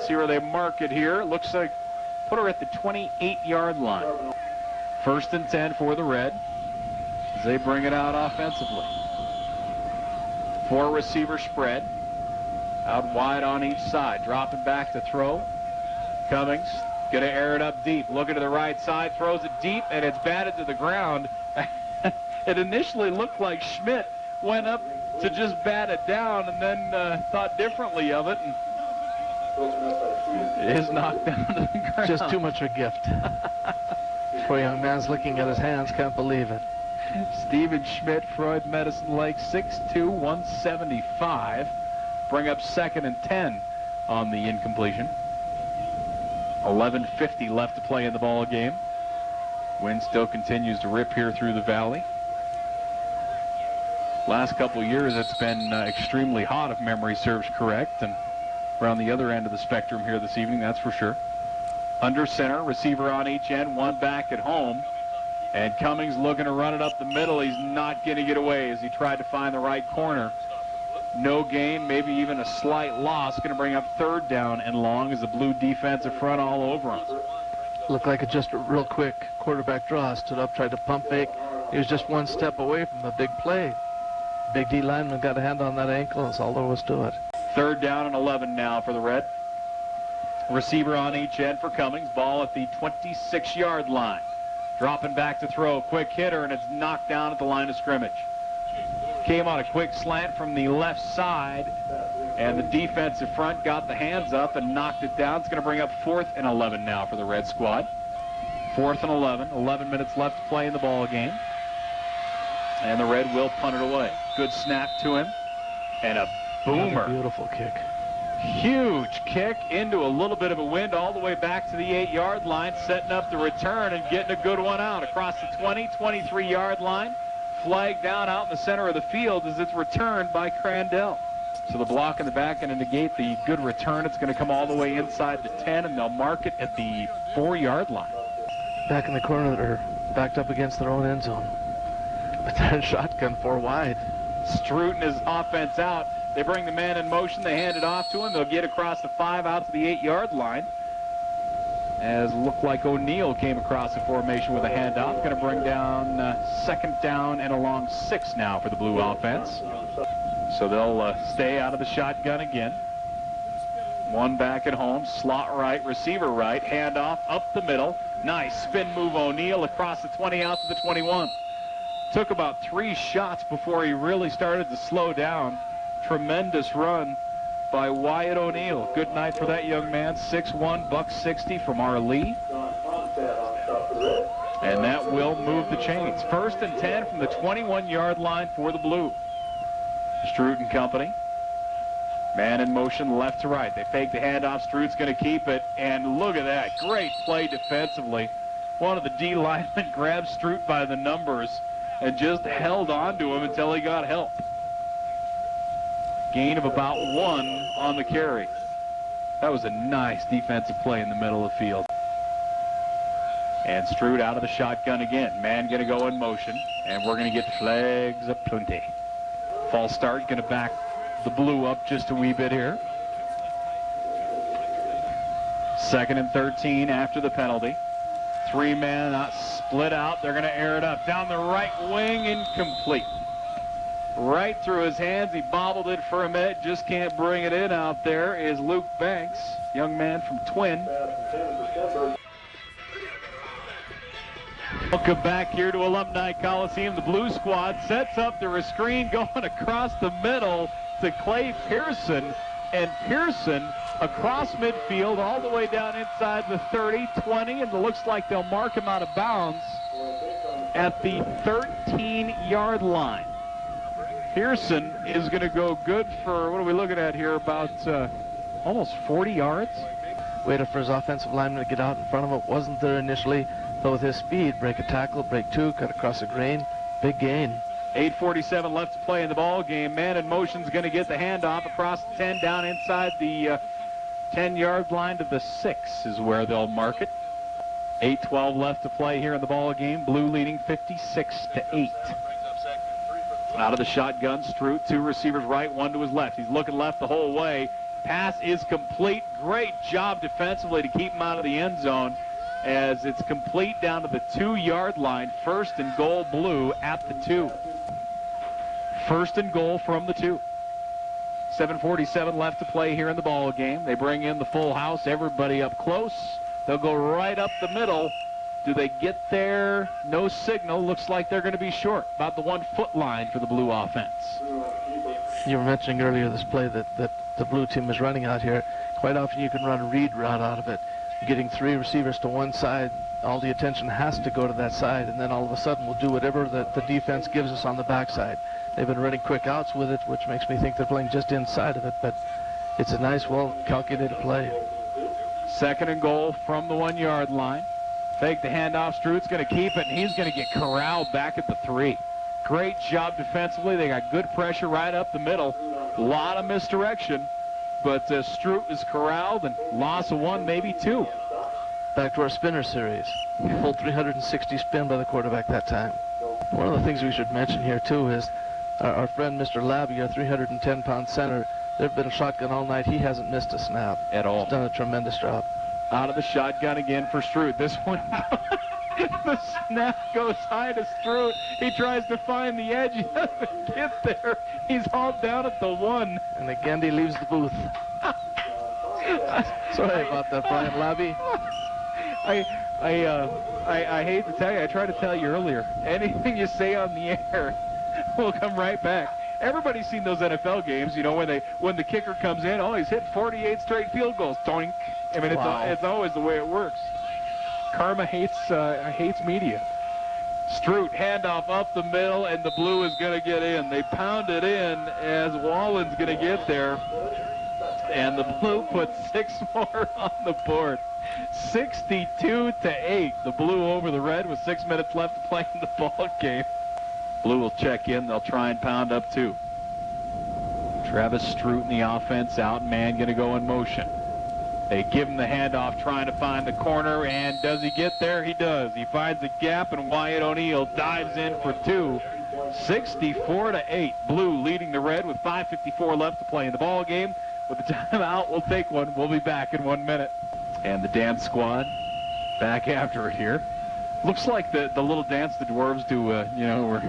See where they mark it here. Looks like put her at the 28-yard line. 1st and 10 for the Red as they bring it out offensively. 4-receiver spread. Out wide on each side. Dropping back to throw. Cummings going to air it up deep. Looking to the right side. Throws it deep, and it's batted to the ground. It initially looked like Schmidt went up to just bat it down and then thought differently of it. And it is knocked down to the ground. Just too much of a gift. Poor young man's looking at his hands, can't believe it. Steven Schmidt, Freud Medicine Lake, 6'2", 175. Bring up 2nd and 10 on the incompletion. 11:50 left to play in the ball game. Wind still continues to rip here through the valley. Last couple of years it's been extremely hot, if memory serves correct, and around the other end of the spectrum here this evening, that's for sure. Under center, receiver on each end, one back at home. And Cummings looking to run it up the middle. He's not going to get away as he tried to find the right corner. No gain, maybe even a slight loss. Going to bring up 3rd down and long as the Blue defensive front all over him. Looked like it just a real quick quarterback draw. Stood up, tried to pump fake. He was just 1 step away from the big play. Big D lineman got a hand on that ankle. That's all there was to it. 3rd down and 11 now for the Red. Receiver on each end for Cummings. Ball at the 26-yard line. Dropping back to throw. Quick hitter, and it's knocked down at the line of scrimmage. Came on a quick slant from the left side, and the defensive front got the hands up and knocked it down. It's going to bring up 4th and 11 now for the Red squad. 4th and 11. 11 minutes left to play in the ball game. And the Red will punt it away. Good snap to him, and a boomer. Another beautiful kick. Huge kick into a little bit of a wind all the way back to the 8-yard line, setting up the return and getting a good one out across the 20, 23-yard line. Flag down out in the center of the field as it's returned by Crandell. So the block in the back and to negate the good return, it's going to come all the way inside the 10, and they'll mark it at the 4-yard line. Back in the corner, they're backed up against their own end zone. But then shotgun 4 wide. Strout and his offense out. They bring the man in motion. They hand it off to him. They'll get across the 5 out to the 8-yard line. As it looked like O'Neill came across the formation with a handoff. Going to bring down second down and a long 6 now for the Blue offense. So they'll stay out of the shotgun again. One back at home, slot right, receiver right, handoff up the middle. Nice spin move, O'Neill across the 20 out to the 21. Took about 3 shots before he really started to slow down. Tremendous run by Wyatt O'Neill. Good night for that young man. 6'1", $160 from our Lee. And that will move the chains. 1st and 10 from the 21-yard line for the Blue. Stroot and company. Man in motion left to right. They fake the handoff. Stroot's going to keep it. And look at that. Great play defensively. One of the D linemen grabbed Stroot by the numbers and just held on to him until he got help. Gain of about 1 on the carry. That was a nice defensive play in the middle of the field. And Stroot out of the shotgun again. Man going to go in motion. And we're going to get flags aplenty. False start going to back the Blue up just a wee bit here. 2nd and 13 after the penalty. 3 men not split out. They're going to air it up. Down the right wing, incomplete. Right through his hands. He bobbled it for a minute. Just can't bring it in out there is Luke Banks, young man from Twin. Welcome back here to Alumni Coliseum. The Blue squad sets up the screen going across the middle to Clay Pearson. And Pearson across midfield all the way down inside the 30, 20, and it looks like they'll mark him out of bounds at the 13-yard line. Pearson is going to go good for, what are we looking at here, about almost 40 yards? Waited for his offensive lineman to get out in front of him. Wasn't there initially, but with his speed, break a tackle, break 2, cut across the grain, big gain. 8:47 left to play in the ball game. Man in motion's going to get the handoff across the 10 down inside the 10-yard line to the 6 is where they'll mark it. 8:12 left to play here in the ball game. Blue leading 56-8. Out of the shotgun, Stroot, 2 receivers right, 1 to his left. He's looking left the whole way. Pass is complete. Great job defensively to keep him out of the end zone as it's complete down to the 2-yard line. 1st and goal, Blue at the 2. 1st and goal from the 2. 7:47 left to play here in the ball game. They bring in the full house, everybody up close. They'll go right up the middle. Do they get there? No signal. Looks like they're going to be short, about the 1-foot line for the Blue offense. You were mentioning earlier this play that the Blue team is running out here. Quite often you can run a read route out of it. Getting 3 receivers to one side, all the attention has to go to that side, and then all of a sudden we'll do whatever the defense gives us on the backside. They've been running quick outs with it, which makes me think they're playing just inside of it, but it's a nice, well-calculated play. 2nd and goal from the 1-yard line. Fake the handoff. Stroot's going to keep it, and he's going to get corralled back at the 3. Great job defensively. They got good pressure right up the middle. A lot of misdirection, but Stroot is corralled, and loss of 1, maybe 2. Back to our spinner series. Full 360 spin by the quarterback that time. One of the things we should mention here, too, is our friend Mr. Labby, our 310-pound center. They've been a shotgun all night. He hasn't missed a snap. At all. He's done a tremendous job. Out of the shotgun again for Stroot. This one, the snap goes high to Stroot. He tries to find the edge. He doesn't get there. He's hauled down at the 1. And again, he leaves the booth. Sorry about that, Brian Labby. I hate to tell you, I tried to tell you earlier, anything you say on the air will come right back. Everybody's seen those NFL games, you know, when the kicker comes in, oh, he's hit 48 straight field goals. Doink. I mean, it's always the way it works. Karma hates media. Stroot, handoff up the middle, and the Blue is going to get in. They pound it in as Wallen's going to get there. And the Blue puts 6 more on the board. 62-8. The Blue over the Red with 6 minutes left to play in the ball game. Blue will check in. They'll try and pound up 2. Travis Stroot in the offense out. Man going to go in motion. They give him the handoff, trying to find the corner, and does he get there? He does. He finds a gap, and Wyatt O'Neill dives in for 2. 64-8. Blue leading the red with 5:54 left to play in the ball game. With the timeout, we'll take one. We'll be back in 1 minute. And the dance squad back after it here. Looks like the little dance the dwarves do, we're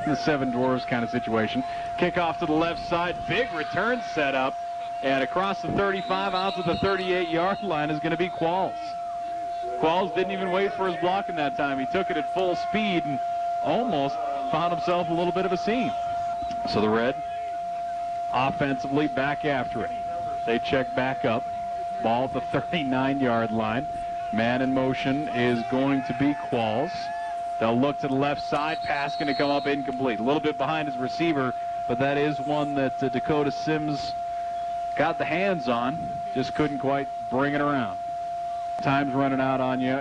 the seven dwarves kind of situation. Kickoff to the left side. Big return set up. And across the 35 out to the 38-yard line is going to be Qualls. Qualls didn't even wait for his blocking that time. He took it at full speed and almost found himself a little bit of a seam. So the red offensively back after it. They check back up. Ball at the 39-yard line. Man in motion is going to be Qualls. They'll look to the left side. Pass going to come up incomplete. A little bit behind his receiver, but that is one that Dakota Sims got the hands on. Just couldn't quite bring it around. Time's running out on you.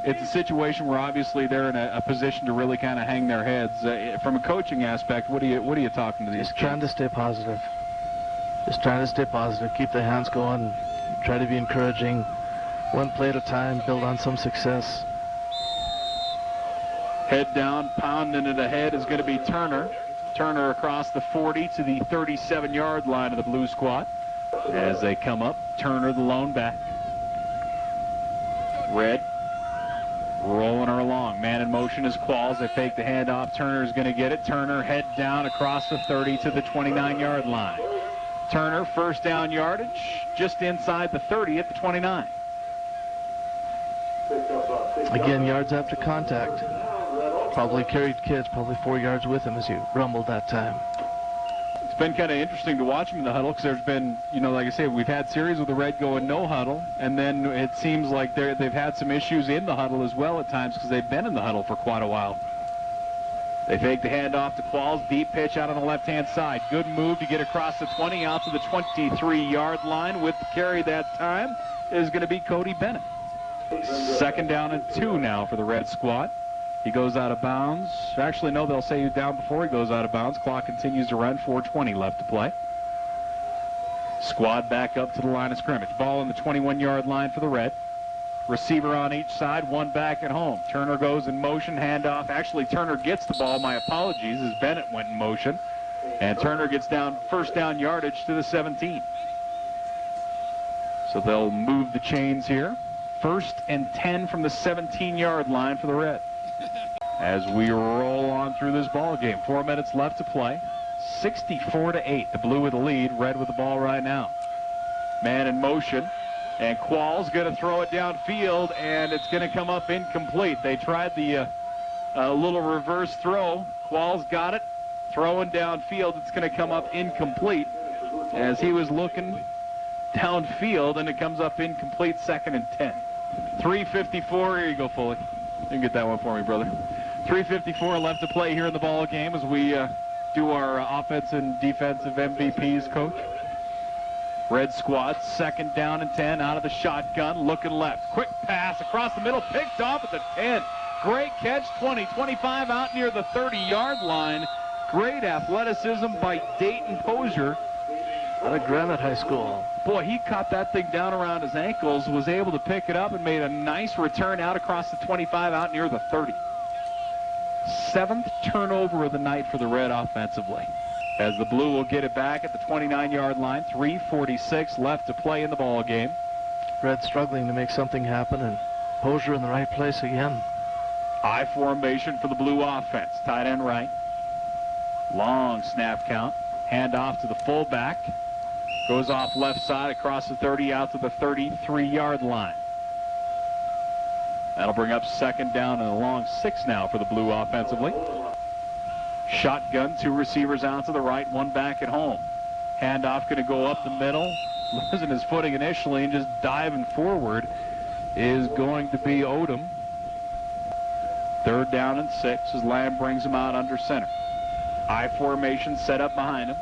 It's a situation where obviously they're in a position to really kind of hang their heads. From a coaching aspect, what are you talking to these Just kids? trying to stay positive. Just trying to stay positive. Keep the hands going. Try to be encouraging. One play at a time. Build on some success. Head down, pounding it ahead is going to be Turner. Turner across the 40 to the 37-yard line of the Blue squad. As they come up, Turner the lone back. Red rolling her along. Man in motion is Qualls. They fake the handoff. Turner's going to get it. Turner head down across the 30 to the 29-yard line. Turner first down yardage just inside the 30 at the 29. Again, yards after contact. Probably carried kids, probably 4 yards with him as he rumbled that time. It's been kind of interesting to watch him in the huddle because there's been, like I say, we've had series with the red going no huddle, and then it seems like they've had some issues in the huddle as well at times because they've been in the huddle for quite a while. They fake the handoff to Qualls. Deep pitch out on the left-hand side. Good move to get across the 20 out to the 23-yard line. With the carry that time is going to be Cody Bennett. Second down and 2 now for the red squad. He goes out of bounds. Actually, no, they'll say he's down before he goes out of bounds. Clock continues to run. 4:20 left to play. Squad back up to the line of scrimmage. Ball on the 21-yard line for the red. Receiver on each side, one back at home. Turner goes in motion, handoff. Actually, Turner gets the ball. My apologies, as Bennett went in motion. And Turner gets down first down yardage to the 17. So they'll move the chains here. 1st and 10 from the 17-yard line for the red. As we roll on through this ball game, 4 minutes left to play. 64-8. The blue with the lead, red with the ball right now. Man in motion. And Qualls going to throw it downfield, and it's going to come up incomplete. They tried the little reverse throw. Qualls got it. Throwing downfield, it's going to come up incomplete as he was looking downfield, and it comes up incomplete. 2nd and 10. 3:54. Here you go, Foley. You can get that one for me, brother. 3:54 left to play here in the ball game as we do our offense and defensive MVPs, Coach. Red squad, 2nd down and 10 out of the shotgun, looking left. Quick pass across the middle, picked off at the 10. Great catch, 20, 25 out near the 30-yard line. Great athleticism by Dayton Posier. Out of Granite High School. Boy, he caught that thing down around his ankles, was able to pick it up and made a nice return out across the 25 out near the 30. 7th turnover of the night for the red offensively. As the blue will get it back at the 29-yard line. 3:46 left to play in the ball game. Red struggling to make something happen, and Posier in the right place again. I formation for the blue offense. Tight end right. Long snap count. Hand off to the fullback. Goes off left side across the 30 out to the 33-yard line. That'll bring up 2nd down and a long 6 now for the blue offensively. Shotgun, 2 receivers out to the right, 1 back at home. Handoff going to go up the middle. Losing his footing initially and just diving forward is going to be Odom. 3rd down and 6 as Lamb brings him out under center. I formation set up behind him.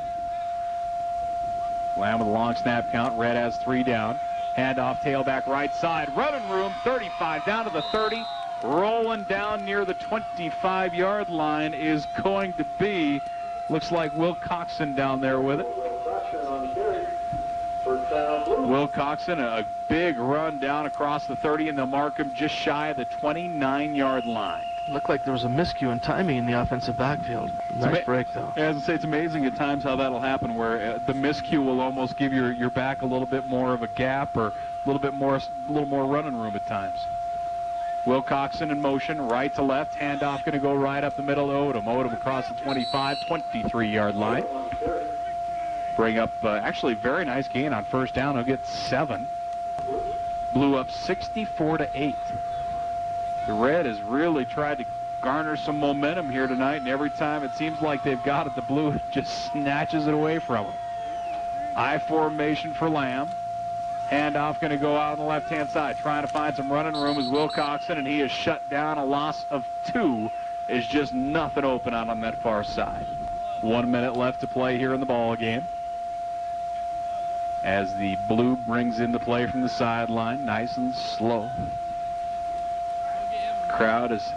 Lamb with a long snap count. Red has 3 down. Handoff, tailback right side. Running room, 35 down to the 30. Rolling down near the 25-yard line is going to be, looks like Will Coxon down there with it. Will Coxon, a big run down across the 30, and they'll mark him just shy of the 29-yard line. Looked like there was a miscue in timing in the offensive backfield. Nice break, though. As I say, it's amazing at times how that'll happen, where the miscue will almost give your back a little bit more of a gap or a little more running room at times. Wilcoxon in motion, right to left, handoff going to go right up the middle to Odom. Odom across the 23-yard line. Bring up, actually, very nice gain on first down. He'll get 7. Blue up 64-8. The Red has really tried to garner some momentum here tonight, and every time it seems like they've got it, the Blue just snatches it away from them. I formation for Lamb. Handoff going to go out on the left-hand side, trying to find some running room is Wilcoxon, and he is shut down. A loss of 2. Is just nothing open out on that far side. 1 minute left to play here in the ball game. As the Blue brings in the play from the sideline, nice and slow. Crowd has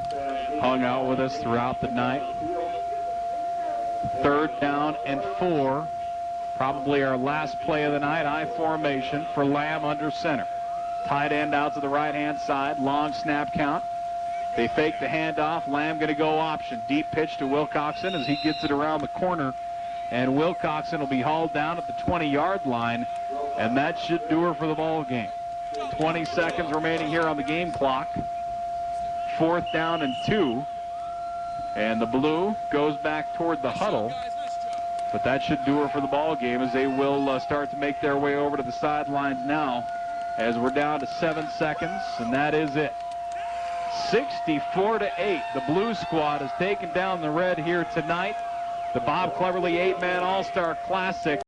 hung out with us throughout the night. 3rd down and 4. Probably our last play of the night. I formation for Lamb under center. Tight end out to the right-hand side. Long snap count. They fake the handoff. Lamb going to go option. Deep pitch to Wilcoxon as he gets it around the corner. And Wilcoxon will be hauled down at the 20-yard line. And that should do her for the ball game. 20 seconds remaining here on the game clock. 4th down and 2. And the Blue goes back toward the huddle. But that should do her for the ball game as they will start to make their way over to the sidelines now as we're down to 7 seconds, and that is it. 64-8. The Blue squad has taken down the Red here tonight. The Bob Cleverley 8-man All-Star Classic.